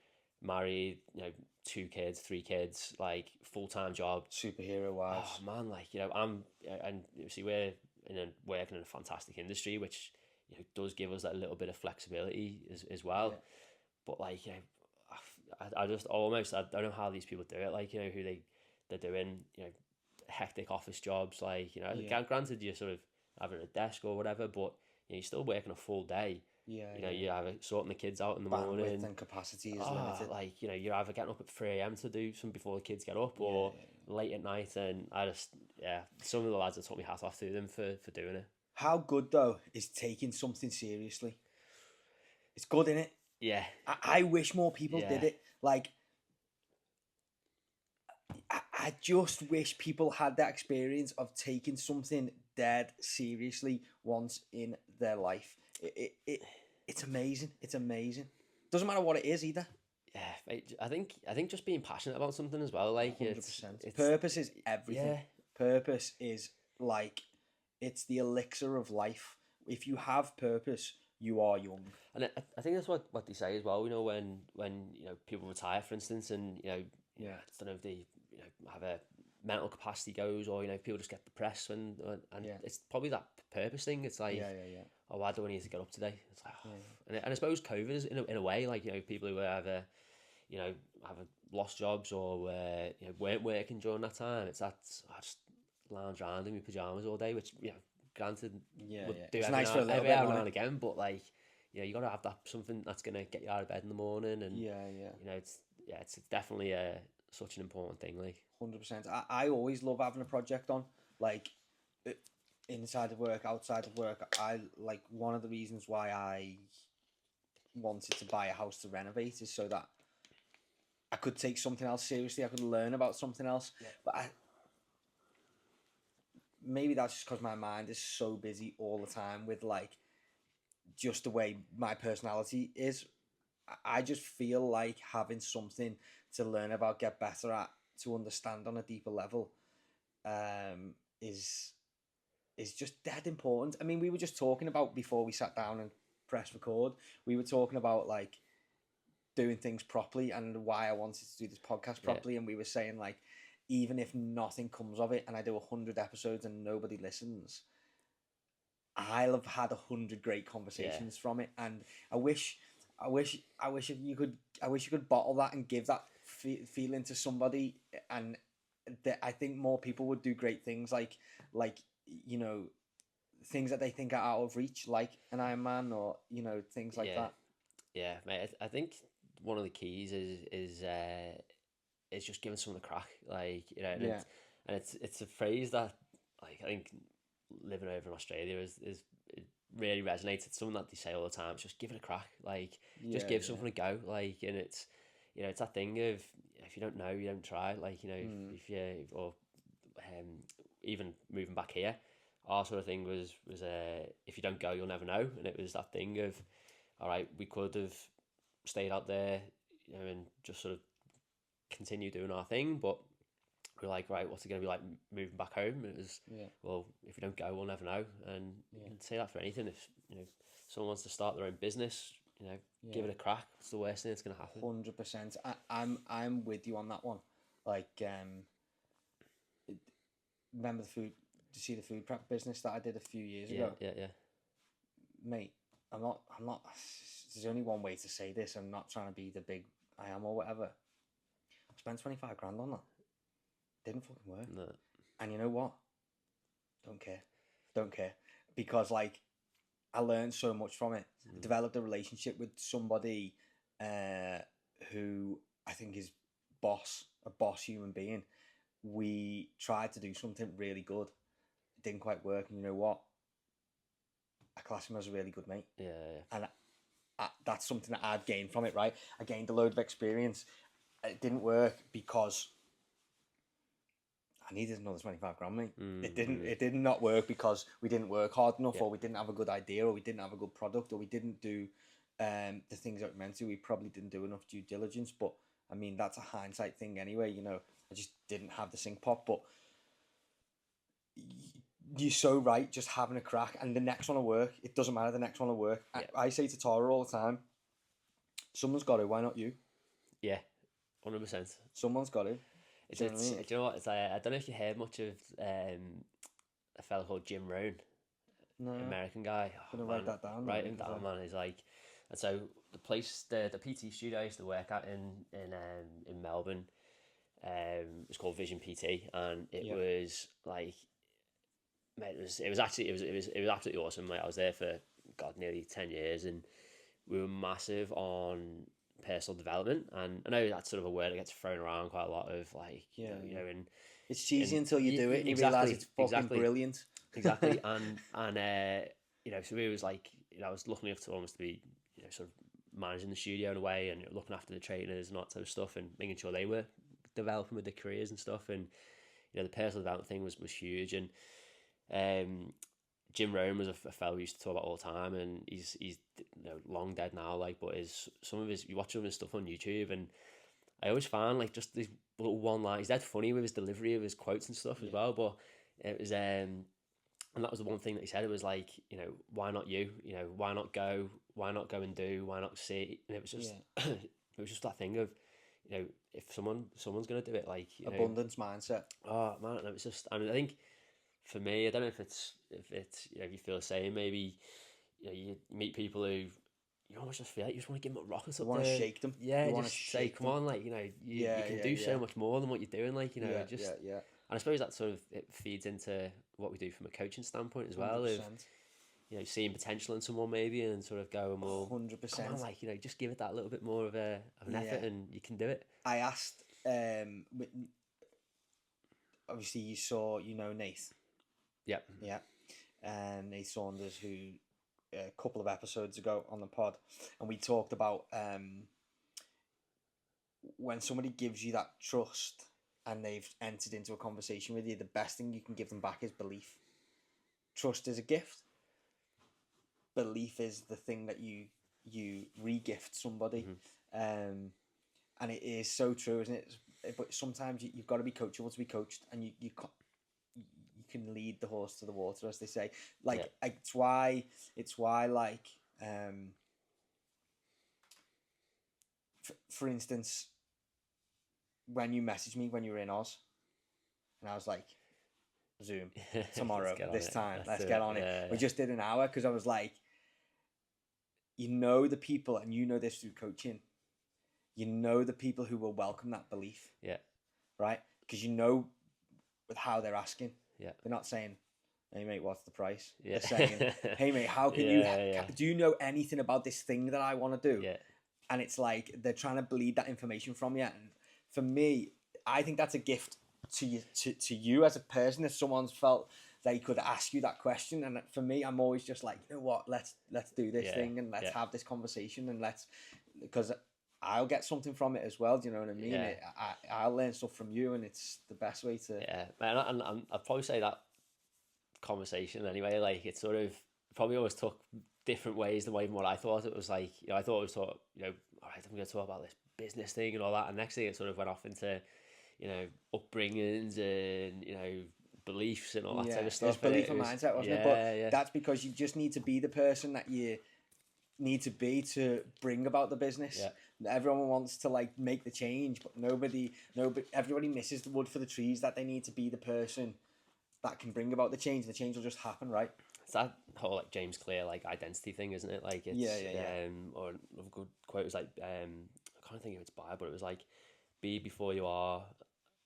married, you know, 2 kids, 3 kids, like, full-time job, superhero wives. Oh man, like, you know, and see, we're working in a fantastic industry, which, you know, does give us that little bit of flexibility as well. But, like, you know, I just almost, I don't know how these people do it, like, you know, they're doing, you know, hectic office jobs, like, you know, granted, you're sort of having a desk or whatever, but, you know, you're still working a full day. You know, you're either sorting the kids out in the morning, and capacity is limited. Like, you know, you're either getting up at 3 a.m. to do some before the kids get up, or late at night. And I just, some of the lads that taught me hat off to them for doing it. How good, though, is taking something seriously? It's good, innit? Yeah. I wish more people did it. Like, I just wish people had that experience of taking something dead seriously once in their life. It's amazing. It's amazing. Doesn't matter what it is either. Yeah, I think just being passionate about something as well. Like, 100%. Purpose is everything. Yeah. Purpose is, like, it's the elixir of life. If you have purpose, you are young. And I think that's what they say as well. You know, when you know, people retire, for instance, and, you know, I don't know if they, you know, have a mental capacity goes, or, you know, people just get depressed and it's probably that purpose thing. It's like, oh, why do I need to get up today? It's like, and I suppose COVID is in a way, like, you know, people who either, you know, have lost jobs or you know, weren't working during that time. It's that I just lounge around in my pajamas all day, which, you know, granted, would do it's every nice for a little every bit, now and again, but, like, you know, you got to have that something that's gonna get you out of bed in the morning, and you know, yeah, it's definitely such an important thing. Like 100%. I always love having a project on, like inside of work, outside of work. I like one of the reasons why I wanted to buy a house to renovate is so that I could take something else seriously. I could learn about something else. Yeah. But maybe that's just because my mind is so busy all the time with like just the way my personality is. I just feel like having something to learn about, get better at, to understand on a deeper level, is just dead important. I mean, we were just talking about before we sat down and press record. We were talking about like doing things properly and why I wanted to do this podcast properly. And we were saying like, even if nothing comes of it and I do 100 episodes and nobody listens, I'll have had 100 great conversations from it. And I wish you could bottle that and give that feeling to somebody. And I think more people would do great things, like you know, things that they think are out of reach, like an Ironman, or you know, things like that. Yeah, mate. I think one of the keys is just giving someone a crack, like, you know, and it's a phrase that, like, I think living over in Australia is it really resonates. It's something that they say all the time. It's just give it a crack, like, just give something a go, like, and it's, you know, it's that thing of if you don't know, you don't try, like, you know, if you or even moving back here, our sort of thing was if you don't go, you'll never know, and it was that thing of, all right, we could have stayed out there, you know, and just sort of continue doing our thing, but we're like, right, what's it going to be like moving back home? And it was, well, if we don't go, we'll never know. And you can say that for anything. If, you know, someone wants to start their own business, you know, give it a crack. What's the worst thing that's going to happen? 100%. I'm with you on that one. Like, remember the food prep business that I did a few years ago? Yeah. Mate, I'm not. There's only one way to say this. I'm not trying to be the big I am or whatever. I spent 25 grand on that. Didn't fucking work. No. And you know what? Don't care. Because like, I learned so much from it. I developed a relationship with somebody who I think is a boss human being. We tried to do something really good. It didn't quite work. And you know what? I class him as a really good mate. Yeah. And that's something that I've gained from it, right? I gained a load of experience. It didn't work because I needed another 25 grand, mate. It did not work because we didn't work hard enough, or we didn't have a good idea, or we didn't have a good product, or we didn't do the things that we meant to. We probably didn't do enough due diligence, but I mean, that's a hindsight thing anyway, you know. I just didn't have the sink pot, but you're so right, just having a crack, and the next one will work. It doesn't matter, the next one will work. I say to Tara all the time, someone's got to, why not you? Yeah, 100%. Someone's got to. Do you know what? It's like, I don't know if you heard much of a fella called Jim Rohn, American guy. I'm gonna write that down. Write him down, man. He's like, and so the place, the PT studio I used to work at in Melbourne, was called Vision PT, and it was like, mate, it was absolutely awesome. Like, I was there for nearly 10 years, and we were massive on personal development, and I know that's sort of a word that gets thrown around quite a lot of, like, you know, and it's cheesy until you do it and you realise it's fucking brilliant. Exactly. and you know, so we was like, you know, I was lucky enough to almost be, you know, sort of managing the studio in a way, and looking after the trainers and all that type of stuff, and making sure they were developing with their careers and stuff. And you know, the personal development thing was huge. And Jim Rohn was a fellow we used to talk about all the time, and he's you know, long dead now, like, but you watch some of his stuff on YouTube, and I always found like just these little one line. He's dead funny with his delivery of his quotes and stuff as well. But it was and that was the one thing that he said. It was like, you know, why not you? You know, why not go? Why not go and do? Why not see? And it was just it was just that thing of, you know, if someone's gonna do it, like, you abundance mindset. Oh man, and it was just, and I think for me, I don't know if it's you know, if you feel the same. Maybe, you know, you meet people who you almost just feel like you just want to give them a rocket. You want to shake them. Yeah, you just say, come on, like, you know, you can do so much more than what you're doing, like, you know, And I suppose that sort of, it feeds into what we do from a coaching standpoint as well. 100%. seeing potential in someone maybe and sort of going, well, 100%. come on, like, just give it that little bit more of an effort and you can do it. I asked, obviously you saw, Nath. Yeah. Yeah. Nate Saunders, who a couple of episodes ago on the pod, and we talked about when somebody gives you that trust and they've entered into a conversation with you, the best thing you can give them back is belief. Trust is a gift. Belief is the thing that you re-gift somebody. And it is so true, isn't it? But sometimes you've got to be coachable to be coached, and you can lead the horse to the water, as they say. Like, it's why like, for instance, when you messaged me when you were in Oz, and I was like, Zoom tomorrow, this time, let's get on it. Yeah. We just did an hour, because I was like, the people, and this through coaching, the people who will welcome that belief. Yeah. Right? Because with how they're asking. Yeah. They're not saying, hey mate, what's the price? Yeah. They're saying, hey mate, how can do you know anything about this thing that I want to do? Yeah. And it's like they're trying to bleed that information from you. And for me, I think that's a gift to you as a person, if someone's felt they could ask you that question. And for me, I'm always just like, you know what, let's do this thing, and let's have this conversation, and because I'll get something from it as well. Do you know what I mean? Yeah. I'll learn stuff from you, and it's the best way to. Yeah, and I'd probably say that conversation anyway. Like, it sort of probably always took different ways than what I thought it was like. I thought it was all right, I'm going to talk about this business thing and all that. And next thing, it sort of went off into, upbringings and beliefs and all that type of stuff. It was belief and mindset, wasn't it? But that's because you just need to be the person that you need to be to bring about the business. Yeah. Everyone wants to like make the change, but everybody misses the wood for the trees, that they need to be the person that can bring about the change. The change will just happen, right? It's that whole like James Clear like identity thing, isn't it? Like, it's or a good quote was like, I can't think if it's by, but it was like, be before you are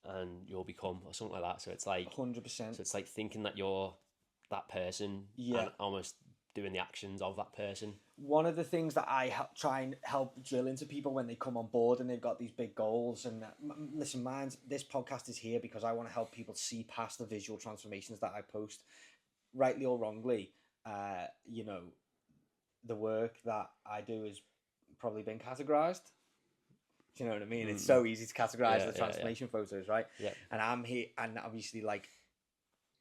and you'll become, or something like that. So it's like 100%. So it's like thinking that you're that person, and almost doing the actions of that person. One of the things that I try and help drill into people when they come on board and they've got these big goals, and listen, this podcast is here because I want to help people see past the visual transformations that I post, rightly or wrongly. The work that I do has probably been categorized. Do you know what I mean? It's so easy to categorize the transformation photos, right? Yeah. And I'm here, and obviously, like,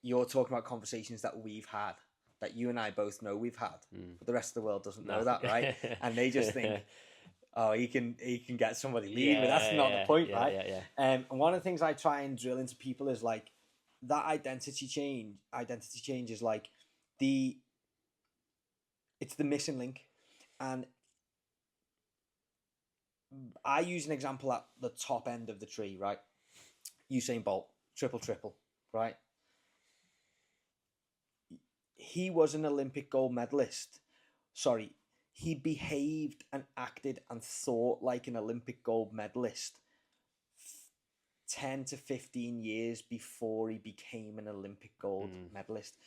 you're talking about conversations that we've had, that you and I both know we've had, but the rest of the world doesn't know that, right? And they just think, oh, he can get somebody lead, but that's not the point, right? Yeah. And one of the things I try and drill into people is like that identity change. Identity change is like it's the missing link, and I use an example at the top end of the tree, right? Usain Bolt, triple, right? He was an Olympic gold medalist. Sorry, he behaved and acted and thought like an Olympic gold medalist 10 to 15 years before he became an Olympic gold medalist.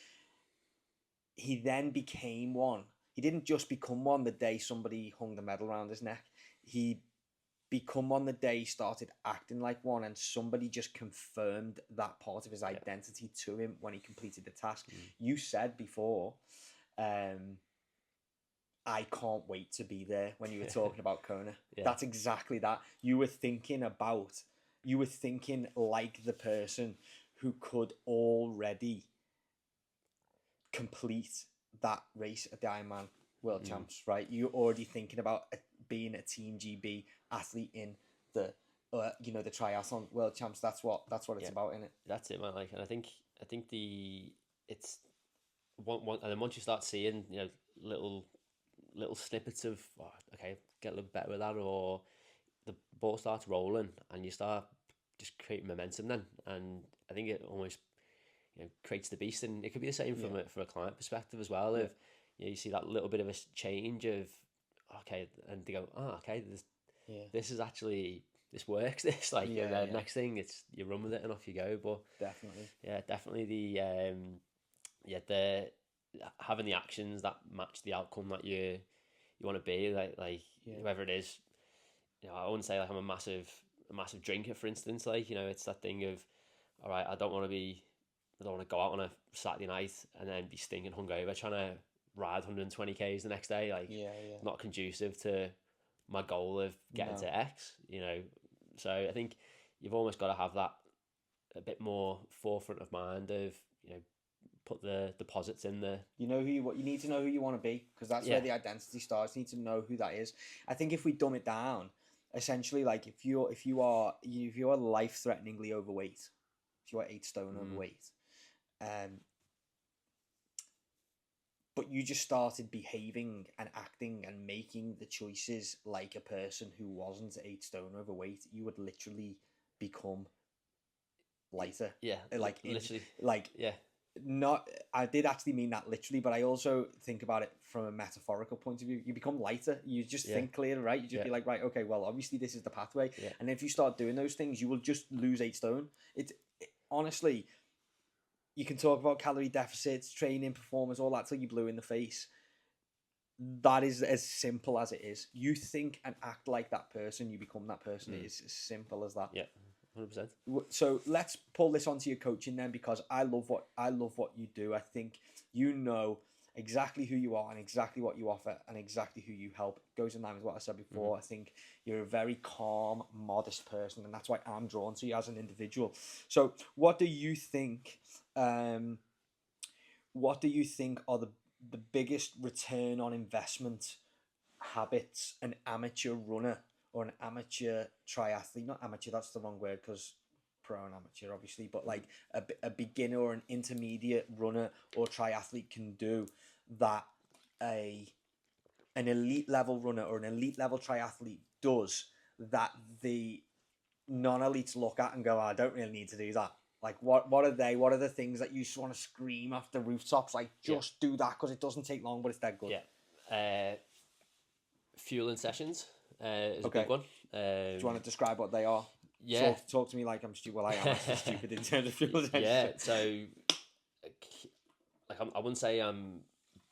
He then became one. He didn't just become one the day somebody hung the medal around his neck. He become one the day he started acting like one, and somebody just confirmed that part of his identity to him when he completed the task. You said before, I can't wait to be there, when you were talking about Kona. That's exactly that. You were thinking like the person who could already complete that race at the Ironman World Champs, right? You're already thinking about being a Team GB athlete in the the triathlon World Champs. That's what it's about, isn't it? That's it, man. Like, and I think it's one, and then once you start seeing little snippets of get a little better with that, or the ball starts rolling and you start just creating momentum then, and I think it almost creates the beast. And it could be the same from a client perspective as well. If you see that little bit of a change of and they go, this is actually, this works, this next thing, it's you run with it and off you go. But definitely the having the actions that match the outcome that you want to be, like whoever it is. I wouldn't say like I'm a massive drinker, for instance. Like, it's that thing of, all right, I don't want to go out on a Saturday night and then be stinking hungover trying to ride 120 k's the next day. Like, not conducive to my goal of getting to X. So I think you've almost got to have that a bit more forefront of mind of, put the deposits in there. You need to know who you want to be, because that's where the identity starts. You need to know who that is. I think if we dumb it down, essentially, like if you are life-threateningly overweight, if you are 8 stone overweight, but you just started behaving and acting and making the choices like a person who wasn't 8 stone overweight, you would literally become lighter. Yeah, like literally. Not, I did actually mean that literally, but I also think about it from a metaphorical point of view. You become lighter. You just think clearer, right? You just be like, right, okay, well, obviously this is the pathway. Yeah. And if you start doing those things, you will just lose 8 stone. Honestly, you can talk about calorie deficits, training, performance, all that till you blue in the face. That is as simple as it is. You think and act like that person, you become that person. It is as simple as that. Yeah. 100%. So let's pull this onto your coaching then, because I love what you do. I think you know exactly who you are and exactly what you offer and exactly who you help. It goes in line with what I said before. I think you're a very calm, modest person, and that's why I'm drawn to you as an individual. So what do you think? What do you think are the biggest return on investment habits an amateur runner or an amateur triathlete, not amateur, that's the wrong word because pro and amateur obviously, but like a beginner or an intermediate runner or triathlete can do that an elite level runner or an elite level triathlete does, that the non-elites look at and go, I don't really need to do that? Like, what are the things that you just want to scream off the rooftops, like, just do that because it doesn't take long, but it's dead good? Fueling sessions is a big one. Do you want to describe what they are? Yeah. Talk to me like I'm stupid. Well, I am actually stupid in terms of fueling sessions. Yeah, so like I wouldn't say I'm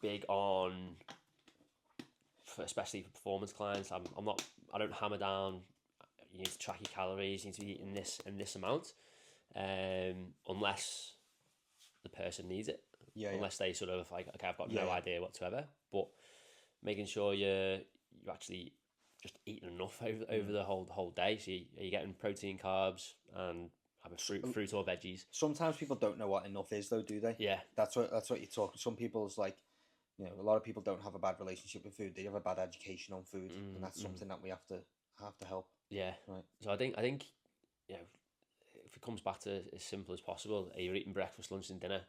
big on, especially for performance clients. I don't hammer down, you need to track your calories, you need to be eating this and this amount, unless the person needs it. Unless they sort of like, okay, I've got no idea whatsoever. But making sure you're actually just eating enough over the whole day. So you're getting protein, carbs, and have a fruit or veggies. Sometimes people don't know what enough is, though, do they? Yeah. That's what you're talking. Some people's like, a lot of people don't have a bad relationship with food. They have a bad education on food, and that's something that we have to help. Yeah. Right. So I think if it comes back to as simple as possible, are you eating breakfast, lunch, and dinner?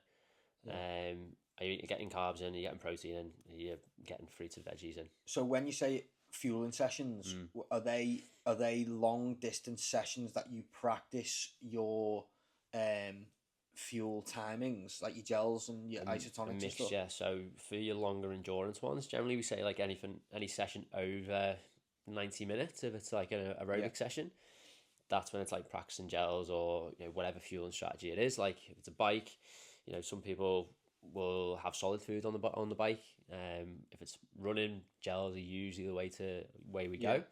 Yeah. Are you getting carbs in? Are you getting protein in? Are you getting fruits and veggies in? So when you say fueling sessions, are they long distance sessions that you practice your fuel timings, like your gels and your isotonics and stuff? Yeah. So for your longer endurance ones, generally we say like any session over 90 minutes, if it's like an aerobic session, that's when it's like practicing gels or whatever fueling strategy it is. Like if it's a bike, some people will have solid food on the bike. If it's running, gels are usually the way we go.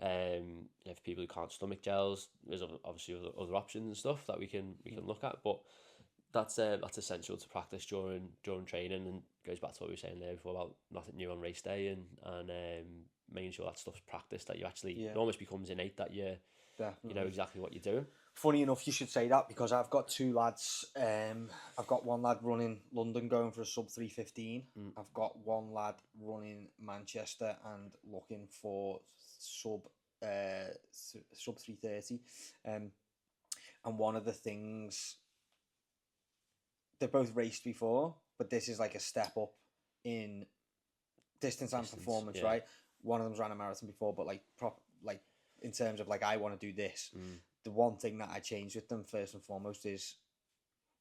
For people who can't stomach gels, there's obviously other options and stuff that we can look at. But that's essential to practice during training, and goes back to what we were saying there before about nothing new on race day and making sure that stuff's practiced, that you actually it almost becomes innate that you know exactly what you're doing. Funny enough, you should say that, because I've got 2 lads. I've got one lad running London going for a sub 3:15. I've got one lad running Manchester and looking for sub 3:30. And one of the things, they've both raced before, but this is like a step up in distance and performance, right? One of them's ran a marathon before, but like in terms of like, I want to do this. The one thing that I changed with them first and foremost is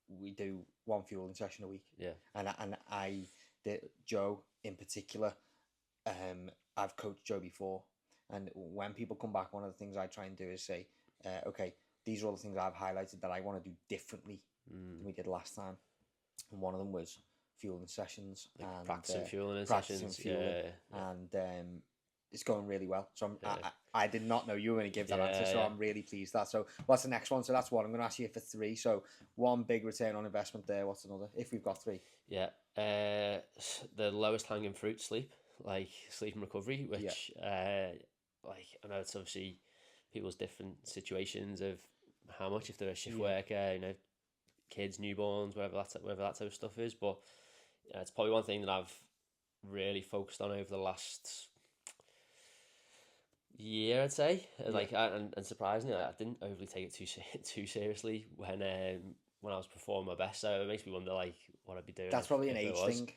we do 1 fueling session a week. Yeah. And Joe in particular, I've coached Joe before, and when people come back, one of the things I try and do is say, okay, these are all the things I've highlighted that I want to do differently than we did last time. And one of them was fueling sessions and practicing fueling practicing sessions. fueling, and it's going really well. So I did not know you were going to give that answer, so I'm really pleased that. So what's the next one? So that's one. I'm going to ask you for 3. So one big return on investment there. What's another? If we've got 3. Yeah, the lowest hanging fruit, sleep and recovery, which like I know it's obviously people's different situations of how much, if they're a shift worker, you know, kids, newborns, whatever that type of stuff is. But it's probably one thing that I've really focused on over the last year, I'd say. Like, and surprisingly, I didn't overly take it too seriously when I was performing my best. So it makes me wonder, like, what I'd be doing. That's probably an age thing.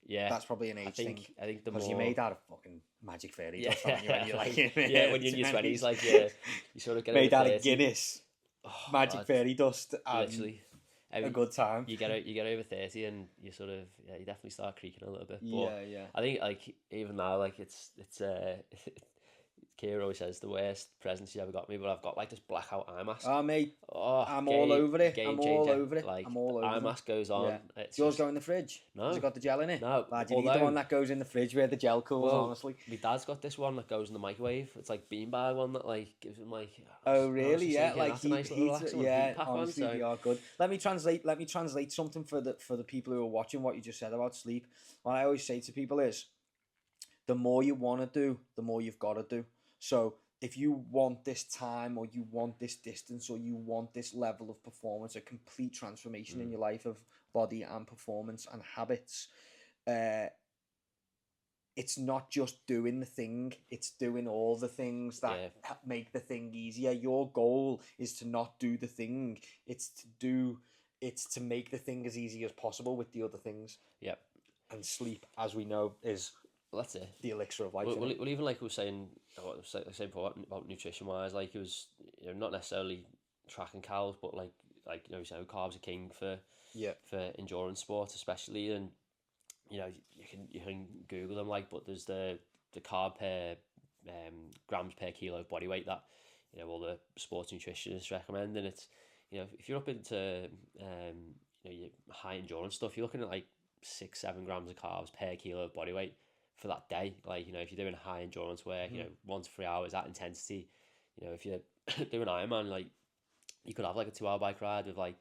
Yeah, that's probably an age thing. I think because you made out of fucking magic fairy dust, when you're like when you're in your 20s, like you sort of get made out of Guinness, magic fairy dust, literally. A good time. You get over 30 and you sort of you definitely start creaking a little bit. But yeah. I think like even now, like it's Kira always says the worst present she ever got me, but I've got like this blackout eye mask. Oh mate, I'm all over it. Game I'm changer. all over it. Like, I'm all over it. Eye mask goes on. Yeah. Does yours go in the fridge? No. Has it got the gel in it? No. Lad, you need the one that goes in the fridge where the gel cools, honestly. My dad's got this one that goes in the microwave. It's like beanbag one that like gives him like. Oh really? Yeah, like nice yeah. Honestly, they are good. Let me translate something for the people who are watching what you just said about sleep. What I always say to people is, the more you want to do, the more you've got to do. So if you want this time, or you want this distance, or you want this level of performance, a complete transformation in your life of body and performance and habits, it's not just doing the thing, it's doing all the things that make the thing easier. Your goal is to not do the thing, it's to make the thing as easy as possible with the other things. Yep. And sleep, as we know, is that's it. The elixir of life. Well, even like we were saying, before about nutrition wise, like it was, you know, not necessarily tracking calories, but like you know, so carbs are king for endurance sports especially, and you know you can Google them, like, but there's the carb per grams per kilo of body weight that, you know, all the sports nutritionists recommend, and it's, you know, if you're up into you know, your high endurance stuff, you're looking at like 6-7 grams of carbs per kilo of body weight for that day. Like, you know, if you're doing high endurance work, you know, 1 to 3 hours at intensity, you know, if you're doing Ironman, like, you could have like a 2-hour bike ride with like,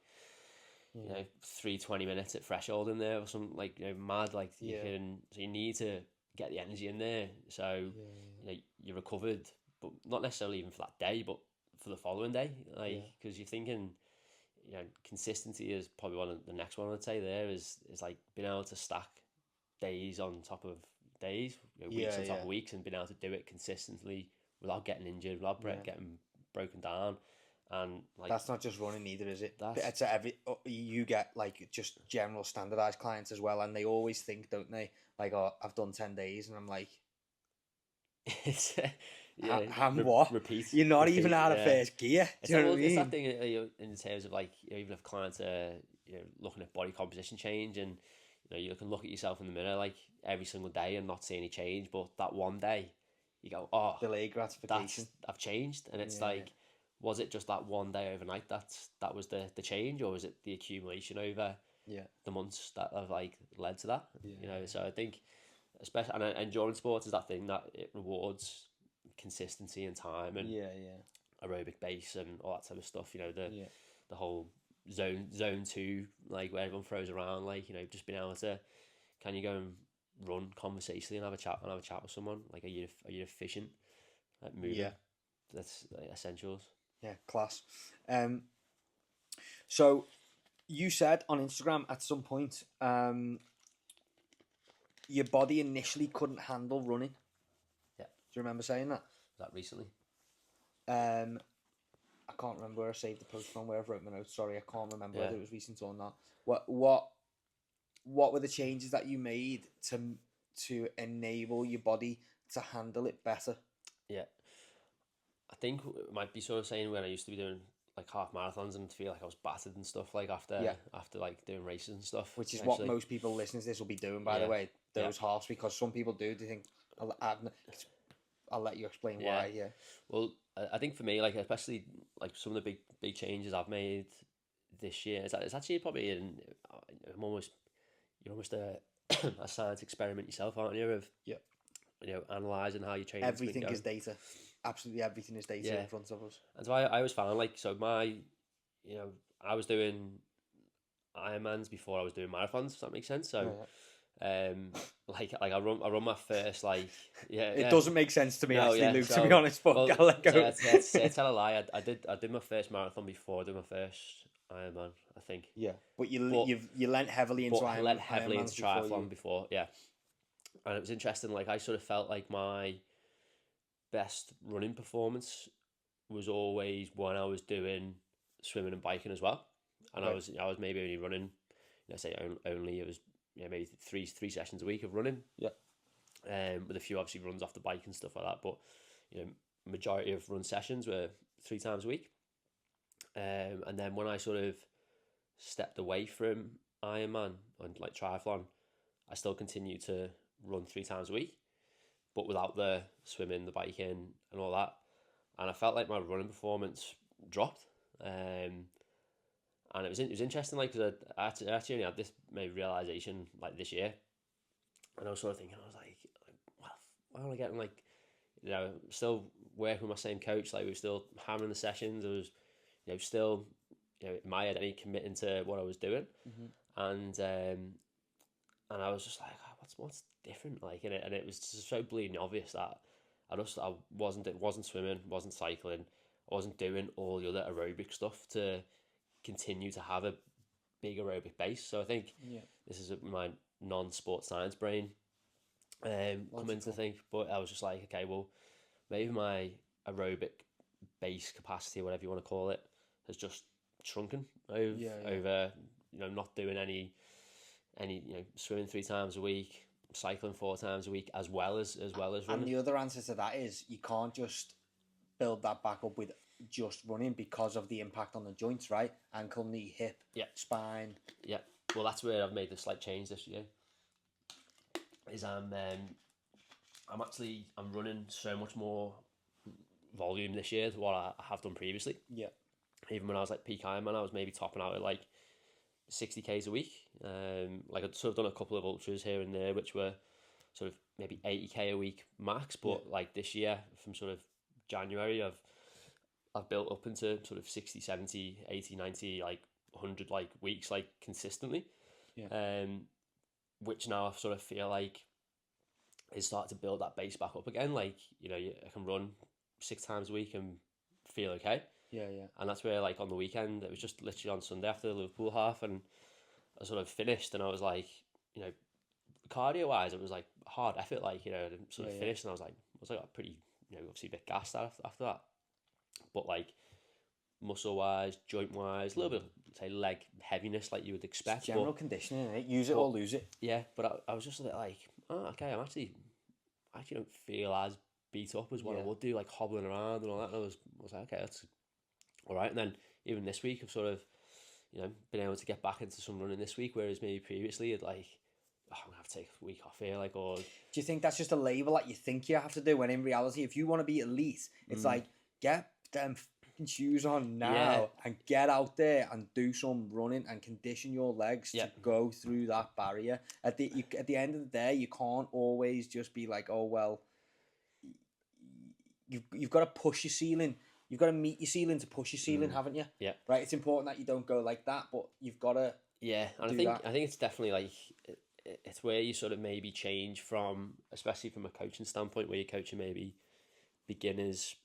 you know, 3 20-minutes at threshold in there or something, like, you know, mad. Like, you can, so you need to get the energy in there. So, you know, you're recovered, but not necessarily even for that day, but for the following day. Like, because you're thinking, you know, consistency is probably one of the next one I'd say there is like being able to stack days on top of days, you know, weeks on top of weeks, and being able to do it consistently without getting injured, without getting broken down. And like, that's not just running either, is it? It's you get like just general standardized clients as well, and they always think, don't they, like, oh, I've done 10 days, and I'm like, it's what? Repeat. You're not even out of first gear. Do you know what I mean? It's that thing, in terms of like, you know, even if clients are, you know, looking at body composition change, and you know, you can look at yourself in the mirror like every single day and not see any change, but that one day you go, oh, delayed gratification, I've changed. And it's like, was it just that one day overnight that was the change, or was it the accumulation over the months that have like led to that? You know, so I think, especially, and endurance sports is that thing that it rewards consistency and time and aerobic base and all that type of stuff. You know, the whole zone 2, like where everyone throws around, like, you know, just being able to, can you go and run conversationally and have a chat with someone, like, are you efficient at moving? That's like essentials. Class. So you said on Instagram at some point, your body initially couldn't handle running. Yeah. Do you remember saying that? Was that recently? I can't remember where I saved the post from, where I've wrote my notes. Sorry, I can't remember whether it was recent or not. What were the changes that you made to enable your body to handle it better? Yeah. I think it might be sort of saying when I used to be doing like half marathons and feel like I was battered and stuff, like after like doing races and stuff. Which is what most people listening to this will be doing, by the way, those halves, because some people do think, I'll let you explain why. Yeah. Well, I think for me, like, especially like some of the big changes I've made this year, it's actually probably I'm almost you're almost a a science experiment yourself, aren't you? Of analysing how you train. Everything is data. Absolutely everything is data in front of us. And so I always found I was doing Ironmans before I was doing marathons. Does that make sense? So. I run my first It doesn't make sense to me Luke, to be honest, but I'll let go. Tell a lie. I did my first marathon before I did my first Ironman, I think. Yeah, but you lent heavily into Ironman. I lent heavily into triathlon before, yeah. And it was interesting. I sort of felt like my best running performance was always when I was doing swimming and biking as well. And I was maybe only running. Only it was. Maybe three sessions a week of running. Yeah. With a few obviously runs off the bike and stuff like that. But majority of run sessions were 3 times a week. And then when I sort of stepped away from Ironman and triathlon, I still continued to run 3 times a week, but without the swimming, the biking, and all that. And I felt like my running performance dropped. And it was interesting, because I actually only had this maybe realisation this year, and I was sort of thinking, I was like, why am I getting still working with my same coach, we were still hammering the sessions, I was, still, in my head, committing to what I was doing, and I was just like, what's different, and it was just so bleeding obvious that I wasn't swimming, wasn't cycling, I wasn't doing all the other aerobic stuff to continue to have a big aerobic base. So I think this is my non-sport science brain coming to think, but I was just like, okay, well, maybe my aerobic base capacity, whatever you want to call it, has just shrunken over not doing any swimming 3 times a week, cycling 4 times a week, as well as running. And the other answer to that is you can't just build that back up with just running because of the impact on the joints, right? Ankle, knee, hip, spine. Yeah. Well, that's where I've made the slight change this year. Is I'm running so much more volume this year than what I have done previously. Yeah. Even when I was peak Ironman, I was maybe topping out at 60Ks a week. I'd sort of done a couple of ultras here and there, which were sort of maybe 80K a week max. But this year, from sort of January, I've built up into sort of 60, 70, 80, 90, 100 weeks consistently. Yeah. Which now I sort of feel is starting to build that base back up again. I can run 6 times a week and feel okay. Yeah. And that's where on the weekend, it was just literally on Sunday after the Liverpool half, and I sort of finished, and I was cardio wise, it was hard effort, sort of finished, and I was pretty, obviously a bit gassed after that. But muscle wise, joint wise, a little bit, say, leg heaviness you would expect. It's general conditioning, innit? Use it or lose it. Yeah, but I was just a bit okay, I actually don't feel as beat up as what I would do, hobbling around and all that. And I was like, okay, that's all right. And then even this week, I've sort of, been able to get back into some running this week, whereas maybe previously I'm gonna have to take a week off here, or. Do you think that's just a label that you think you have to do, when in reality, if you want to be elite, it's get them fucking shoes on now and get out there and do some running and condition your legs to go through that barrier. At the end of the day, you can't always just be oh well. You've got to push your ceiling. You've got to meet your ceiling to push your ceiling, haven't you? Yeah. Right. It's important that you don't go like that, but you've got to. Yeah, and I think it's definitely it's where you sort of maybe change from, especially from a coaching standpoint, where you're coaching maybe beginners,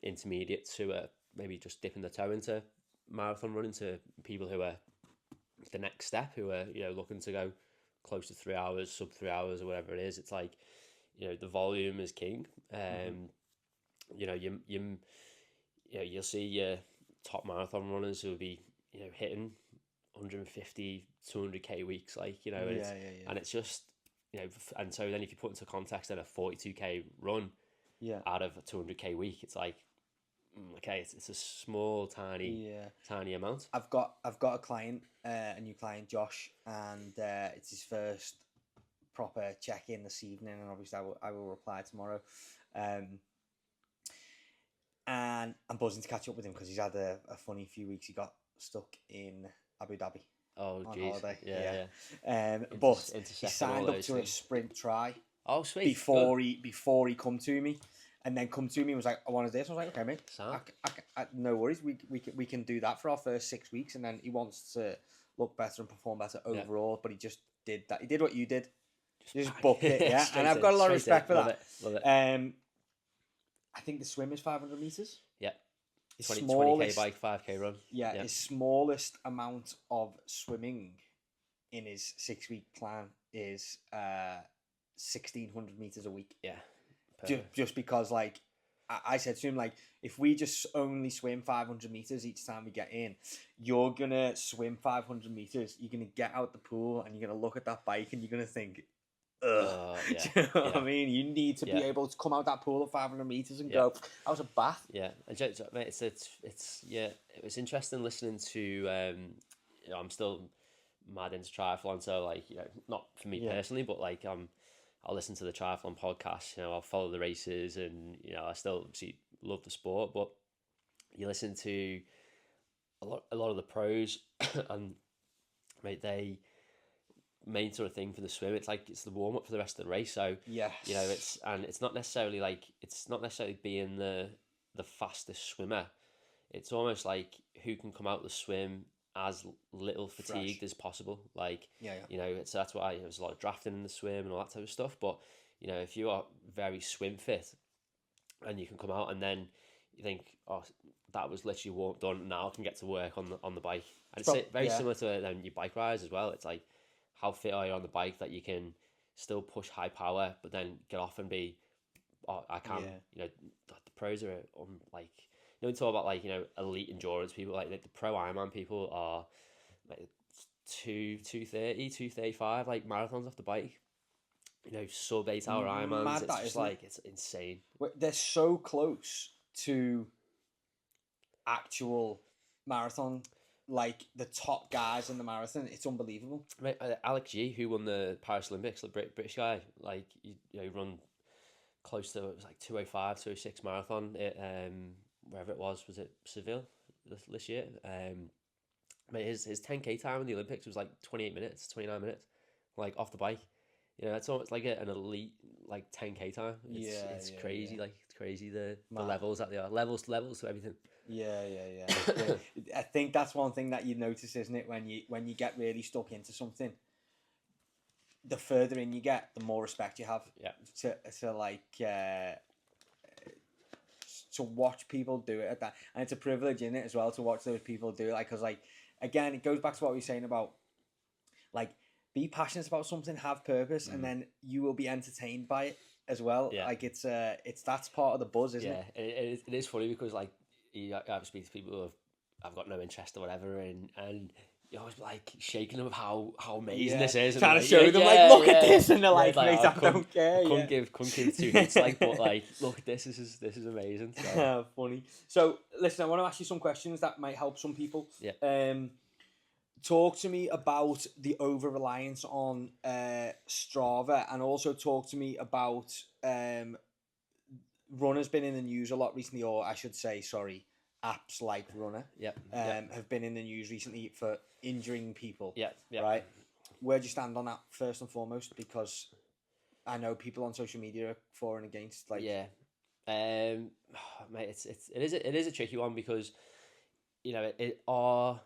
intermediate, to maybe just dipping the toe into marathon running, to people who are the next step, who are looking to go close to 3 hours, sub 3 hours, or whatever it is. It's the volume is king. You'll see your top marathon runners who will be hitting 150, 200K weeks, and it's just and so then if you put into context then a 42K run out of a 200K week, it's okay, it's a small tiny amount. I've got a client, a new client, Josh, and it's his first proper check-in this evening, and obviously I will reply tomorrow, and I'm buzzing to catch up with him because he's had a funny few weeks. He got stuck in Abu Dhabi Oh, on geez. holiday. Yeah. But he Intersecting signed all up those to a things. sprint try Oh, sweet. before he come to me, and then come to me and was like, I wanted this. I was like, okay, mate, Sound. no worries. We can do that for our first 6 weeks, and then he wants to look better and perform better overall. But he just did that. He did what you did. Just booked it, yeah. And I've got a lot of respect for that. Love it. I think the swim is 500 meters. Yeah. His 20k bike, 5k run. Yeah, his smallest amount of swimming in his 6 week plan is 1,600 meters a week. Yeah. Just because, like, I said to him, like, if we just only swim 500 meters each time we get in, you're gonna swim 500 meters. You're gonna get out the pool and you're gonna look at that bike and you're gonna think, ugh. Do you know what I mean? You need to be able to come out that pool at 500 meters and go, that was a bath. Yeah, and mate, it's it was interesting listening to. I'm still mad into triathlon, so like, not for me personally, but like I'll listen to the triathlon podcast. I'll follow the races, and I still love the sport. But you listen to a lot of the pros, and mate, they main sort of thing for the swim, it's like it's the warm up for the rest of the race. So it's not necessarily being the fastest swimmer. It's almost like who can come out the swim as little fatigued as possible. Like that's why there's a lot of drafting in the swim and all that type of stuff. But if you are very swim fit and you can come out and then you think, oh, that was literally done, now I can get to work on the bike. And it's very similar to your bike rides as well. It's like, how fit are you on the bike that you can still push high power, but then get off and be, I can. The pros are like, we talk about like elite endurance people, like the pro Ironman people are like 230, 235, like marathons off the bike. Sub 8 hour Ironmans. It's just like, it's insane. They're so close to actual marathon. Like the top guys in the marathon, it's unbelievable. Right, Alex G, who won the Paris Olympics, the British guy, like he run close to, it was like 205, 206 marathon. Wherever it was it Seville this year? Mate, his 10k time in the Olympics was like 28 minutes, 29 minutes, like off the bike. It's almost like an elite like 10k time. It's crazy. Like it's crazy the levels that they are. Levels to everything. Yeah. I think that's one thing that you notice, isn't it? When you get really stuck into something, the further in you get, the more respect you have. Yeah. To watch people do it at that, and it's a privilege in it as well to watch those people do it. Like, because again, it goes back to what we were saying about like, be passionate about something, have purpose, and then you will be entertained by it as well. Yeah. Like it's that's part of the buzz, isn't it? Yeah, it is funny because like I speak to people who have got no interest or whatever, and you're always like shaking them with how amazing this is, trying to show them like, look at this, and they're like, mate, I don't care. I couldn't give 2 hits, like, but like, look at this. This is amazing. So. Funny. So listen, I want to ask you some questions that might help some people. Yeah. Talk to me about the over-reliance on Strava, and also talk to me about Runner's been in the news a lot recently, or I should say, sorry, apps like Runner have been in the news recently for injuring people. Yeah. Right? Where do you stand on that, first and foremost? Because I know people on social media are for and against. Like, yeah. Mate, it is a tricky one because, it are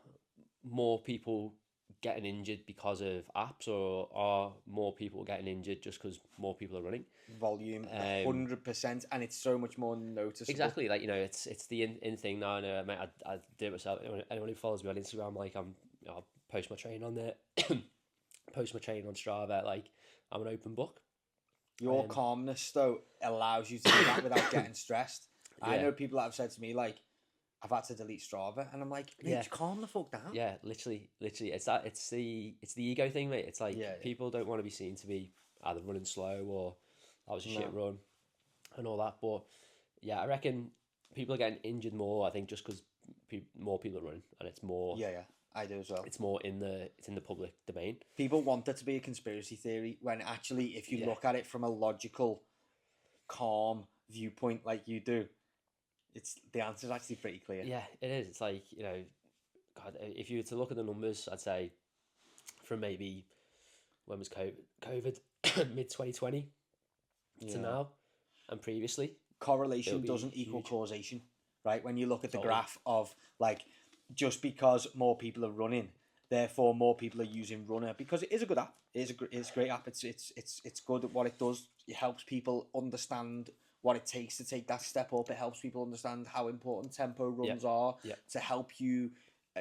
more people getting injured because of apps, or are more people getting injured just because more people are running? Volume, 100%, and it's so much more noticeable. Exactly, like it's the in thing now. Mate, I do it myself. Anyone who follows me on Instagram, like I'll post my training on there, post my training on Strava. Like I'm an open book. Your calmness though allows you to do that without getting stressed. Yeah. I know people that have said to me like, I've had to delete Strava, and I'm like, mate, calm the fuck down. Yeah, literally, it's the ego thing, mate. It's like people don't want to be seen to be either running slow or that was a shit run and all that. But yeah, I reckon people are getting injured more. I think just because more people are running, and it's more. Yeah, I do as well. It's more in the public domain. People want it to be a conspiracy theory when actually, if you look at it from a logical, calm viewpoint, like you do, the answer is actually pretty clear. Yeah, it is. It's like, God, if you were to look at the numbers, I'd say from maybe, when was COVID mid 2020 to now, and previously. Correlation doesn't equal causation, right? When you look at the graph of like, just because more people are running, therefore more people are using Runner, because it is a good app. It's a great app. It's good at what it does. It helps people understand what it takes to take that step up. It helps people understand how important tempo runs are to help you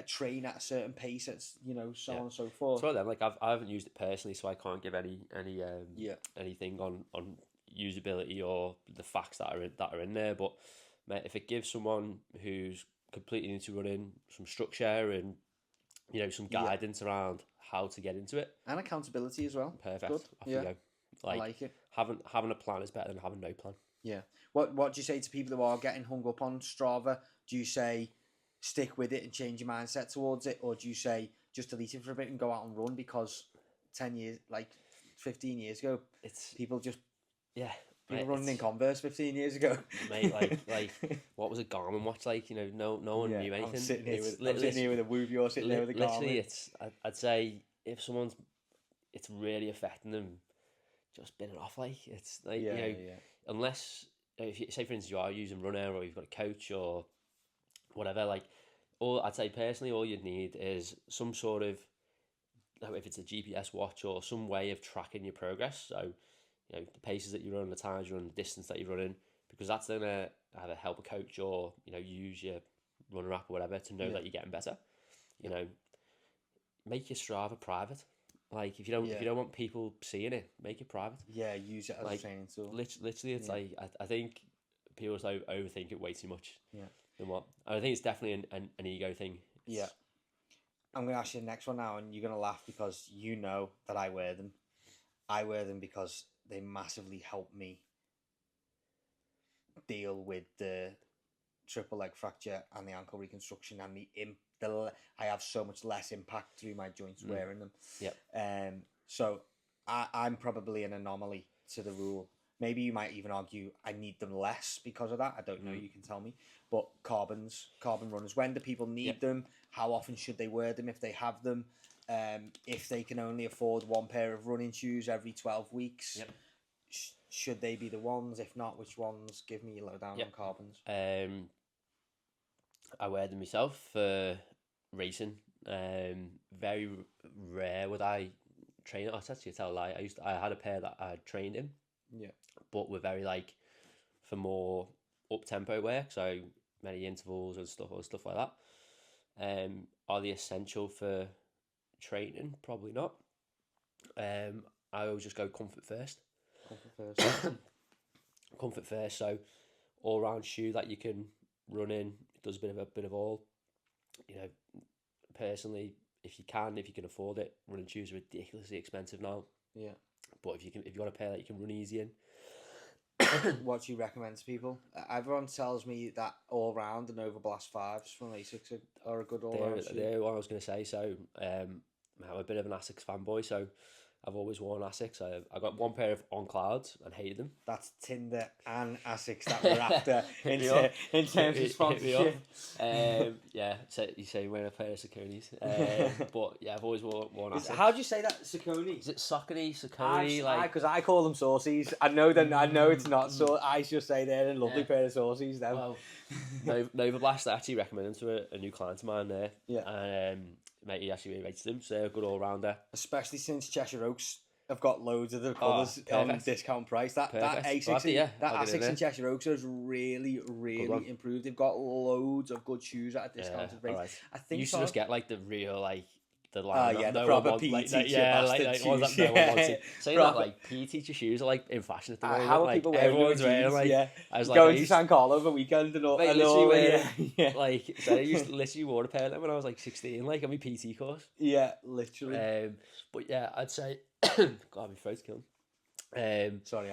train at a certain pace. It's, you know, so on and so forth. So then, like, I haven't used it personally, so I can't give anything on usability or the facts that are in there. But mate, if it gives someone who's completely into running some structure and, you know, some guidance around how to get into it, and accountability as well, perfect. Off you go. I like it. Having a plan is better than having no plan. Yeah. What do you say to people who are getting hung up on Strava? Do you say stick with it and change your mindset towards it, or do you say just delete it for a bit and go out and run? Because 10 years, like 15 years ago, people running in Converse 15 years ago, mate. Like what was a Garmin watch like? You know, no one knew anything. I'm sitting here with a Whoop. You're sitting there with a Garmin. Literally, I'd say if someone's, it's really affecting them, just bin it off. Like, it's like, unless, if you say, for instance, you are using Runner or you've got a coach or whatever, like, I'd say personally, all you'd need is some sort of, if it's a GPS watch or some way of tracking your progress. So, you know, the paces that you run, the times you run, the distance that you're running, because that's going to either help a coach or, you know, use your Runner app or whatever to know that you're getting better. You know, make your Strava private. Like, if you don't want people seeing it, make it private. Yeah, use it as a training tool. Literally, it's like, I think people just overthink it way too much. Yeah. Than what? And I think it's definitely an ego thing. I'm going to ask you the next one now, and you're going to laugh because you know that I wear them. I wear them because they massively help me deal with the triple leg fracture and the ankle reconstruction and I have so much less impact through my joints wearing them. So I'm probably an anomaly to the rule. Maybe you might even argue I need them less because of that. I don't know. You can tell me. But carbon runners, when do people need them? How often should they wear them if they have them? If they can only afford one pair of running shoes every 12 weeks, should they be the ones? If not, which ones? Give me a lowdown on carbons. I wear them myself for racing. Very rare would I train. Oh, it's actually a tell a lie. I had a pair that I trained in. But we're very like for more up tempo work, so many intervals and stuff like that. Are they essential for training? Probably not. I always just go comfort first. Comfort first. So all round shoe that you can run in. It does a bit of all. You know, personally, if you can afford it, running shoes are ridiculously expensive now. But if you've got a pair that you can run easy in. What do you recommend to people? Everyone tells me that all round the Nova Blast 5s from ASICS are a good all round shoe. They're what I was going to say. So I'm a bit of an ASICS fanboy, so I've always worn ASICS. I got one pair of On Clouds and hated them. That's Tinder and ASICS that we're after in terms of sponsorship. So you say wearing a pair of Sauconys. But yeah, I've always worn ASICS. How do you say that? Saucony? Is it Saucony? Because I call them saucies. I know it's not so. I just say they're a lovely pair of saucies. Then. Well, Nova Blast, I actually recommend them to a new client of mine there. Mate, he actually really rates them, so they're a good all-rounder. Especially since Cheshire Oaks have got loads of the colours on discount price. That ASICS and Cheshire Oaks has really improved. They've got loads of good shoes at a discounted rate. Right. I think you used to just get like the real the line. The proper PE teacher shoes. No one wanted. Saying that, like, PE teacher shoes are like in fashion at the moment. How are people wearing everyone's wearing like, I was like, going to San Carlo over weekend and all. Like, so I used to literally wore a pair of them when I was like 16, like on my PT course. Yeah, literally. But yeah, I'd say, God, my throat's killing. Sorry,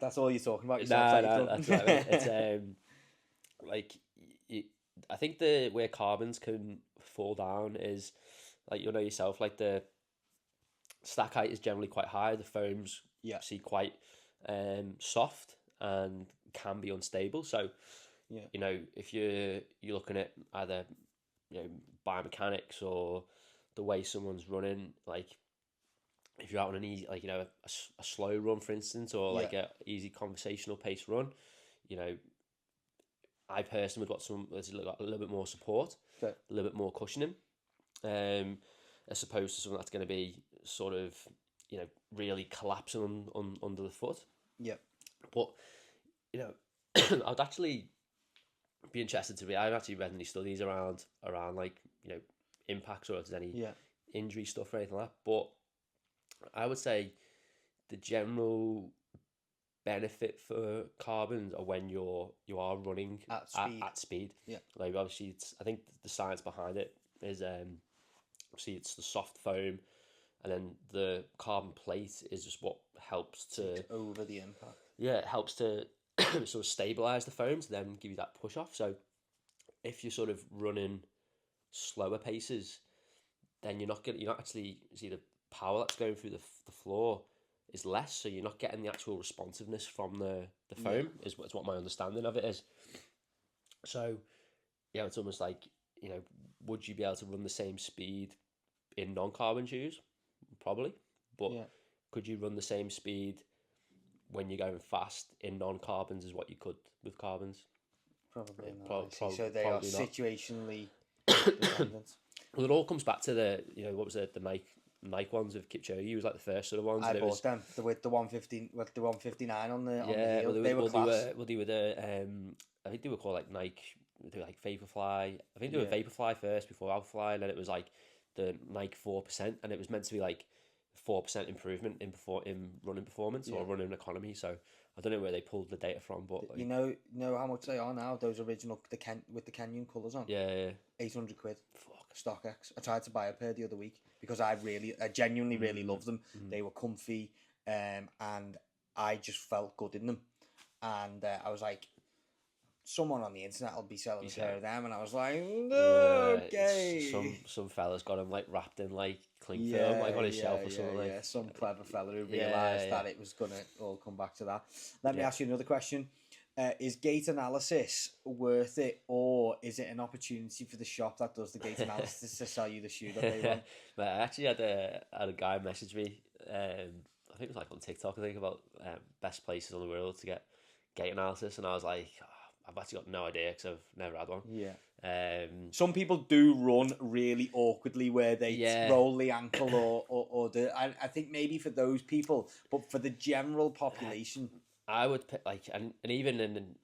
that's all you're talking about. No, that's right. It's like, I think where carbons can fall down is, like, you know yourself, like the stack height is generally quite high. The foams see quite soft and can be unstable. So, you know, if you're looking at either, you know, biomechanics or the way someone's running, like if you're out on an easy, like, you know, a slow run, for instance, or like a easy conversational pace run, you know, I personally would got a little bit more support, a little bit more cushioning, as opposed to something that's going to be sort of, you know, really collapsing under the foot. Yeah. But, you know, I'd actually be interested to read. I haven't actually read any studies around like, you know, impacts or if there's any injury stuff or anything like that. But I would say the general benefit for carbons are when you are running at speed. Yeah. Like obviously I think the science behind it is obviously it's the soft foam, and then the carbon plate is just what helps to over the impact. Yeah, it helps to sort of stabilize the foam to then give you that push off. So if you're sort of running slower paces, then you're not actually see the power that's going through the floor is less, so you're not getting the actual responsiveness from the foam. Is what my understanding of it is. So yeah, it's almost like, you know, would you be able to run the same speed in non-carbon shoes? Probably, but could you run the same speed when you're going fast in non-carbons as what you could with carbons? Probably not. So they are situationally dependent. Well, it all comes back to the, you know, what was it, the Nike ones of Kipchoge. He was like the first sort of ones. I bought them with the 159 on the heel. They were class. They were the I think they were called like Nike. They were like Vaporfly. I think they were Vaporfly first before Alphafly, and then it was like the Nike 4%, and it was meant to be like 4% improvement in running performance or running economy. So I don't know where they pulled the data from, but like, you know how much they are now. Those original with the Kenyan colours on. Yeah. £800. Fuck. StockX. I tried to buy a pair the other week because I genuinely really love them. They were comfy, and I just felt good in them. And I was like, someone on the internet will be selling a pair of them, and I was like, okay. Some fella's got them like wrapped in like cling film, like on his shelf or something. Yeah, some clever fella who realised that it was gonna all come back to that. Let me ask you another question. Is gait analysis worth it, or is it an opportunity for the shop that does the gait analysis to sell you the shoe that they want? But I actually had a guy message me, I think it was like on TikTok, I think, about best places in the world to get gait analysis, and I was like, I've actually got no idea because I've never had one. Yeah. Some people do run really awkwardly where they roll the ankle or do. I think maybe for those people, but for the general population, I would pick, like, and even in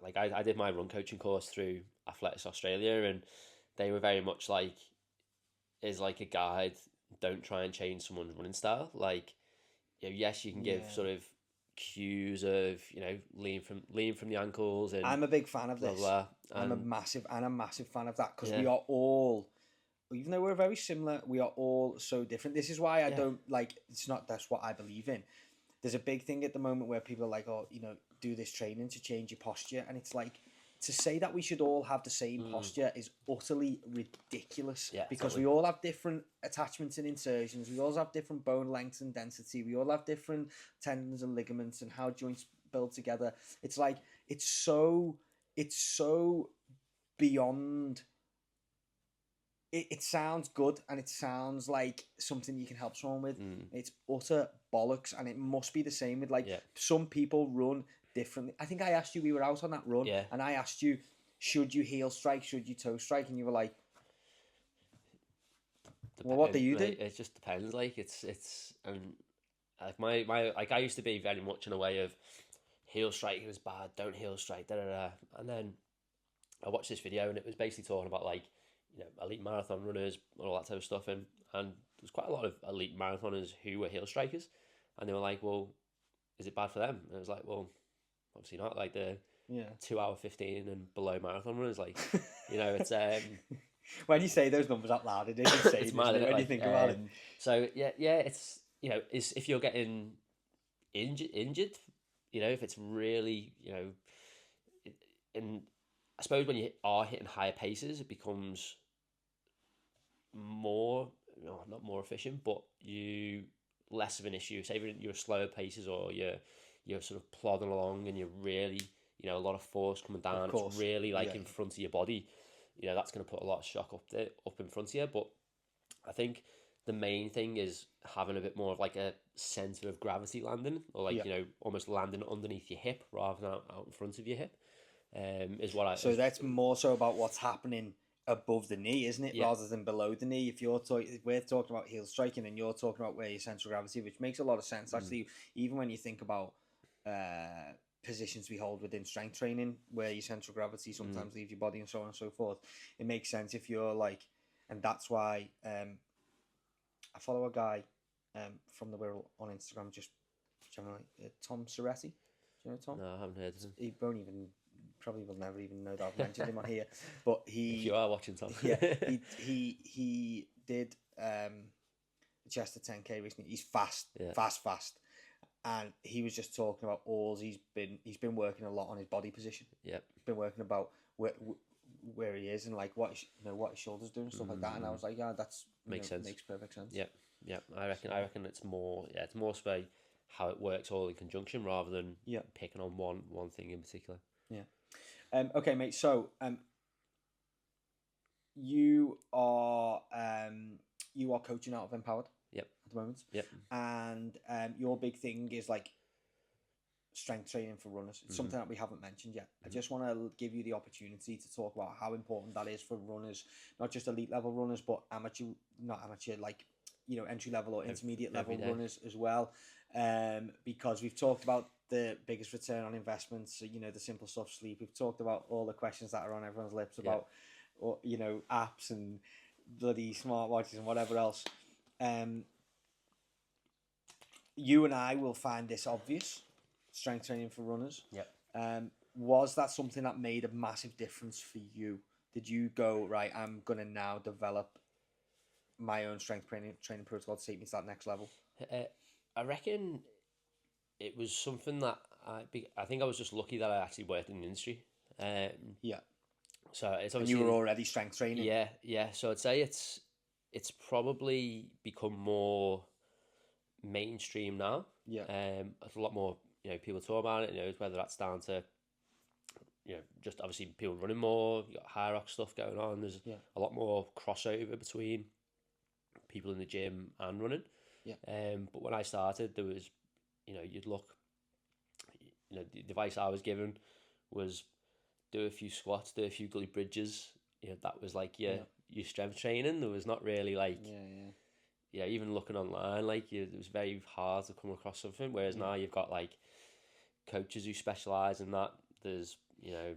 like I did my run coaching course through Athletics Australia, and they were very much like, is like a guide. Don't try and change someone's running style. Like, you know, yes, you can give sort of cues of, you know, lean from the ankles, and I'm a big fan of this. Blah, blah, I'm a massive fan of that, because we are all, even though we're very similar, we are all so different. This is why I don't like, that's what I believe in. There's a big thing at the moment where people are like, oh, you know, do this training to change your posture, and it's like, to say that we should all have the same posture is utterly ridiculous, because we all have different attachments and insertions. We all have different bone length and density. We all have different tendons and ligaments and how joints build together. It's like, it's so beyond. It sounds good, and it sounds like something you can help someone with. It's utter bollocks, and it must be the same with like some people run differently. I think I asked you, we were out on that run, and I asked you, should you heel strike, should you toe strike, and you were like, well, what do you do? It just depends. Like it's like my like I used to be very much in a way of heel strike is bad, don't heel strike, and then I watched this video, and it was basically talking about like, you know, elite marathon runners and all that type of stuff, and there's quite a lot of elite marathoners who were heel strikers, and they were like, well, is it bad for them? And I was like, well, obviously not. Like the 2 hour 15 and below marathon runners, like, you know, it's when you say those numbers out loud, it is insane. It's mad, when you think about it. So yeah, it's, you know, is if you're getting injured, you know, if it's really, you know, and I suppose when you are hitting higher paces, it becomes more, not more efficient, but you less of an issue. Say you're slower paces, or you're sort of plodding along, and you're really, you know, a lot of force coming down. It's really like in front of your body. You know, that's going to put a lot of shock up in front of you. But I think the main thing is having a bit more of like a centre of gravity landing, or like, you know, almost landing underneath your hip rather than out in front of your hip, is what I... So that's more so about what's happening above the knee, isn't it, rather than below the knee? If we're talking about heel striking and you're talking about where your central gravity, which makes a lot of sense actually, even when you think about positions we hold within strength training, where your central gravity sometimes leaves your body and so on and so forth. It makes sense if you're like, and that's why I follow a guy from the Wirral on Instagram, just generally, Tom Soretti. Do you know Tom? No, I haven't heard of him. He won't even, probably will never even know that I've mentioned him on here. But he... If you are watching, Tom. Yeah, he did the Chester 10K recently. He's fast. And he was just talking about he's been working a lot on his body position. Yeah. Been working about where he is and like what his shoulders do and stuff like that. And I was like, yeah, that's makes sense. Makes perfect sense. Yeah. Yeah. I reckon it's more so how it works all in conjunction rather than picking on one thing in particular. Yeah. Okay, mate. So you are coaching out of Empowered. Yep. At the moment. Yep. And your big thing is like strength training for runners. It's something that we haven't mentioned yet. I just want to give you the opportunity to talk about how important that is for runners, not just elite level runners, but not amateur, like, you know, entry level or intermediate level runners as well. Because we've talked about the biggest return on investments, you know, the simple stuff, sleep. We've talked about all the questions that are on everyone's lips about, or, you know, apps and bloody smartwatches and whatever else. You and I will find this obvious, strength training for runners. Yep. Was that something that made a massive difference for you? Did you go, right, I'm going to now develop my own strength training protocol to take me to that next level? I reckon it was something that I think I was just lucky that I actually worked in the industry. Yeah. So it's obviously... And you were already strength training? Yeah. So I'd say it's probably become more mainstream now. Yeah. It's a lot more, you know, people talk about it, you know, whether that's down to, you know, just obviously people running more, you got high rock stuff going on, there's a lot more crossover between people in the gym and running. Yeah. But when I started, there was, you know, you'd look, you know, the advice I was given was do a few squats, do a few gully bridges. You know, that was like your strength training. There was not really like, even looking online, like it was very hard to come across something. Whereas now you've got like coaches who specialize in that. There's, you know,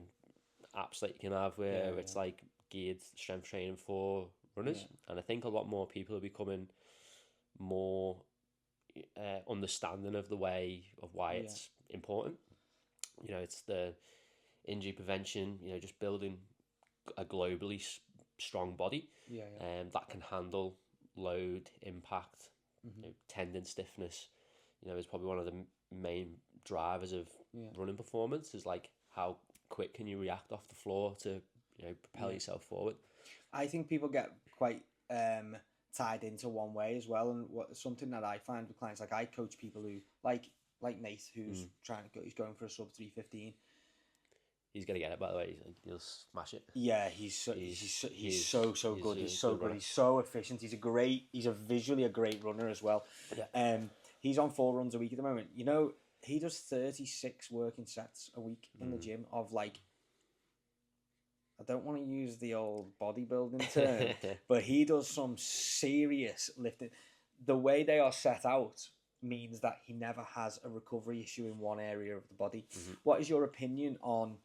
apps that you can have where it's like geared strength training for runners. And I think a lot more people are becoming more understanding of the way of why it's important. You know, it's the injury prevention, you know, just building a globally strong body that can handle load, impact, you know, tendon stiffness. You know, is probably one of the main drivers of running performance, is like how quick can you react off the floor to, you know, propel yourself forward. I think people get quite tied into one way as well, and something that I find with clients, like I coach people who like Nate, who's he's going for a sub 315. He's gonna get it, by the way. He'll smash it. Yeah, he's so good. He's so good. He's so efficient. He's visually a great runner as well. Yeah. He's on 4 runs a week at the moment. You know, he does 36 working sets a week in the gym of like, I don't want to use the old bodybuilding term, but he does some serious lifting. The way they are set out means that he never has a recovery issue in one area of the body. What is your opinion on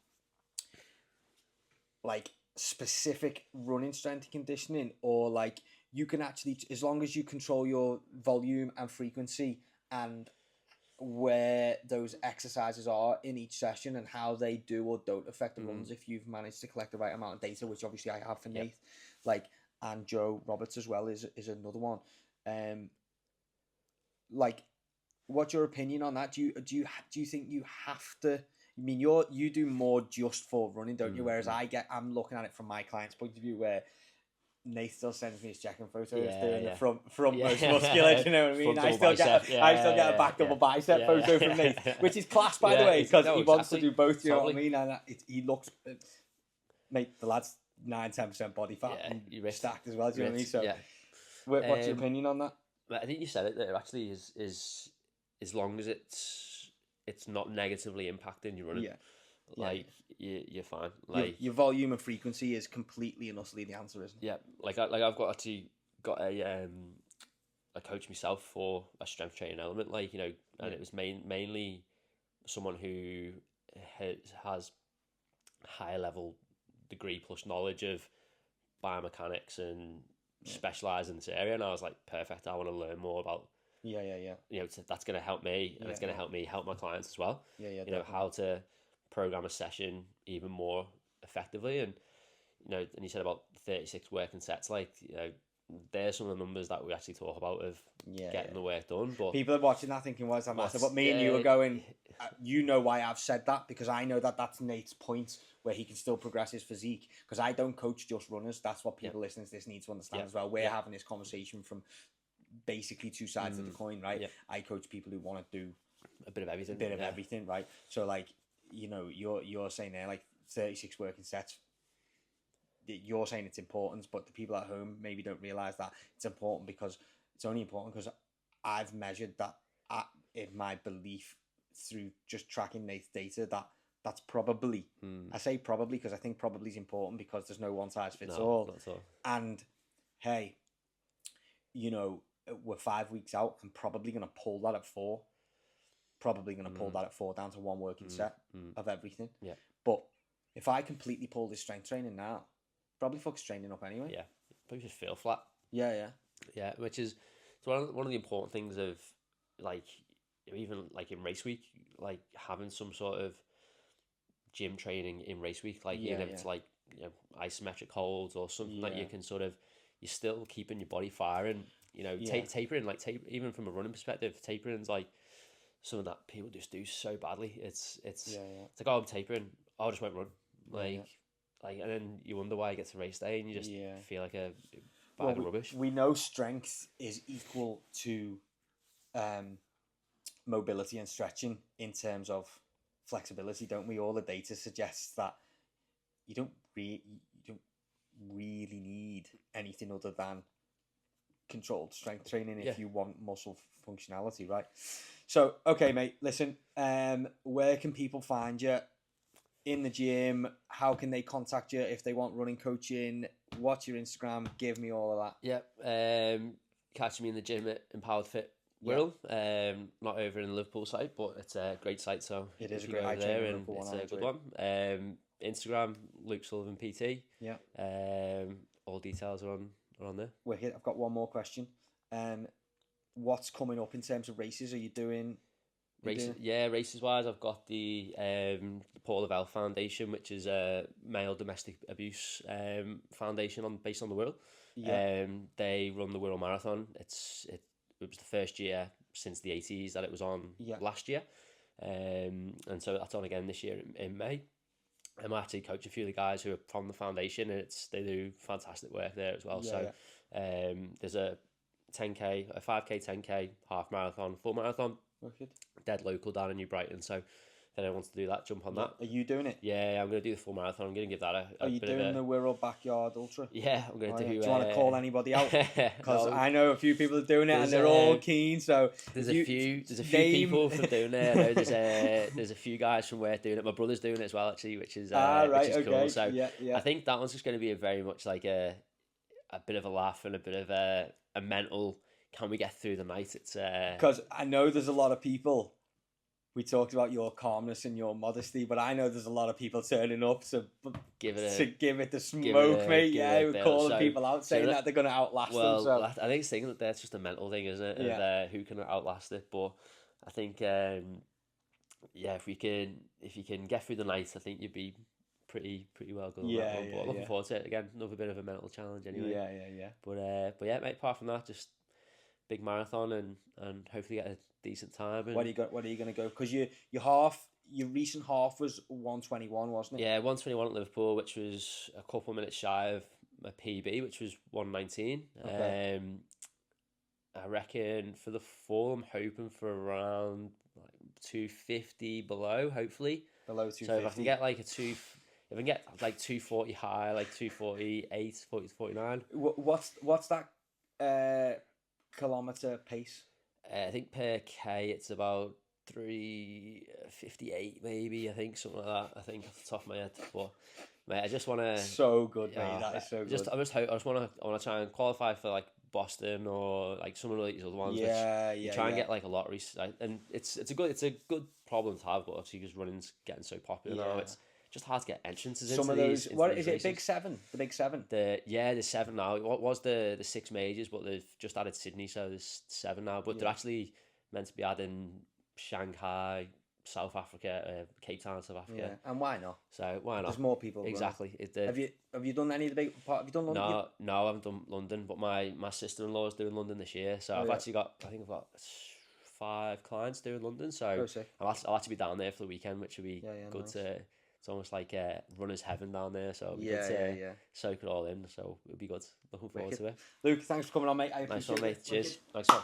like specific running strength and conditioning, or like you can actually, as long as you control your volume and frequency and where those exercises are in each session and how they do or don't affect the runs, if you've managed to collect the right amount of data, which obviously I have for Nate, like, and Joe Roberts as well is another one. Like, what's your opinion on that? Do you think you have to? I mean, you do more just for running, don't you? Whereas I'm looking at it from my client's point of view, where Nate still sends me his checking photos doing the front most muscular. You know what I mean? I still get a back double bicep photo from Nate, which is class, by the way, because he wants to do both. You know what I mean? And he looks, mate, the lad's 9-10% body fat and stacked as well. Do you know what I mean? So What's your opinion on that? I think you said it, that it actually is as long as it's not negatively impacting your running. Like you're fine. Like your volume and frequency is completely and utterly the answer, isn't it? Yeah, I've got a coach myself for a strength training element, and it was mainly someone who has higher level degree plus knowledge of biomechanics and specialise in this area, and I was like, perfect, I want to learn more about that's going to help me, and it's going to help me help my clients as well. How to program a session even more effectively, and and you said about 36 working sets, there's some of the numbers that we actually talk about of getting the work done. But people are watching that thinking, why does that matter? But me and you are going, you know why I've said that, because I know that that's Nate's point where he can still progress his physique, because I don't coach just runners. That's what people listening to this need to understand as well. We're having this conversation from basically two sides of the coin, right? I coach people who want to do a bit of everything, right? So you're saying there 36 working sets. You're saying it's important, but the people at home maybe don't realise that it's important, because it's only important because I've measured that in my belief through just tracking Nate's data that's probably, I say probably because I think probably is important, because there's no one size fits all. Not at all. And hey, we're 5 weeks out. I'm probably going to pull that at 4. Probably going to pull that at 4 down to one working set of everything. Yeah. But if I completely pull this strength training now, probably fucks training up anyway. Yeah, probably just feel flat. Yeah. Which is one of the important things of even in race week, having some sort of gym training in race week, even if it's isometric holds or something that you can you're still keeping your body firing. Tapering, even from a running perspective, tapering's something that people just do so badly. It's like, oh, I'm tapering, I just won't run. And then you wonder why you get to race day and you just feel like a bag of rubbish. We know strength is equal to mobility and stretching in terms of flexibility, don't we? All the data suggests that you don't really need anything other than controlled strength training if you want muscle functionality, right? So, okay, mate, listen, where can people find you in the gym? How can they contact you if they want running coaching? What's your Instagram? Give me all of that. Catch me in the gym at Empowered Fit Wirral. Not over in the Liverpool site, but it's a great site, so it is a great site there, and it's a good one. Instagram, Luke Sullivan PT. All details are on there. Wicked. I've got one more question. What's coming up in terms of races? Are you doing races? Yeah, races wise, I've got the Port of Health Foundation, which is a male domestic abuse foundation based on the Wirral. They run the Wirral Marathon. It was the first year since the 80s that it was on last year, and so that's on again this year in May. I'm actually coach a few of the guys who are from the foundation, and they do fantastic work there as well. There's a 10k, a 5k, 10k, half marathon, full marathon. Wicked. Dead local down in New Brighton, so if anyone wants to do that, jump on that. Are you doing it? Yeah, I'm going to do the full marathon. I'm going to give that a Are you bit doing of the Wirral Backyard Ultra? Yeah, I'm going to do... Do you want to call anybody out? Because I know a few people are doing it and they're all keen, so... There's a few people from doing it. I know there's a few guys from work doing it. My brother's doing it as well, actually, which is cool. So I think that one's just going to be a very much like a bit of a laugh and a bit of a mental... Can we get through the night? It's because I know there's a lot of people. We talked about your calmness and your modesty, but I know there's a lot of people turning up to give it the smoke, mate. We're calling people out, saying that they're going to outlast themselves. I think saying that that's just a mental thing, isn't it? Of who can outlast it. But I think, if you can get through the night, I think you'd be pretty well good. But looking forward to it again. Another bit of a mental challenge, anyway. But mate. Apart from that, just big marathon and hopefully get a decent time. And what are you going to go? Because your recent half was 1:21, wasn't it? Yeah, 1:21 at Liverpool, which was a couple of minutes shy of my PB, which was 1:19. Okay. I reckon for the full, I'm hoping for around 250 below, hopefully. Below 250. So if I can get if I can get 240 high, 248, 40 to 49. What's that kilometre pace? I think per K it's about 3:58 maybe. I think something like that. I think off the top of my head, but mate, I just want to. So good, mate. That is so good. I just want to try and qualify for like Boston or like some of these other ones. You try and get like a lottery, and it's a good problem to have. But obviously, because running's getting so popular now, it's just hard to get entrances some into of those. Into what these is races. it? Big Seven. The Big Seven. The 7 now. What was the 6 majors? But they've just added Sydney, so there's 7 now. But they're actually meant to be adding Shanghai, South Africa, Cape Town, South Africa. And why not? So why not? There's more people. Exactly. Have you done any of the big part? Have you done London? No, I haven't done London. But my sister-in-law is doing London this year, so I've actually got 5 clients doing London. So I'll actually be down there for the weekend, which will be good. Nice. It's almost like runner's heaven down there. So it'll be good to soak it all in. So it'll be good. Looking forward to it. Luke, thanks for coming on, mate. I appreciate it. Nice one, mate. Cheers. Wicked. Thanks, man.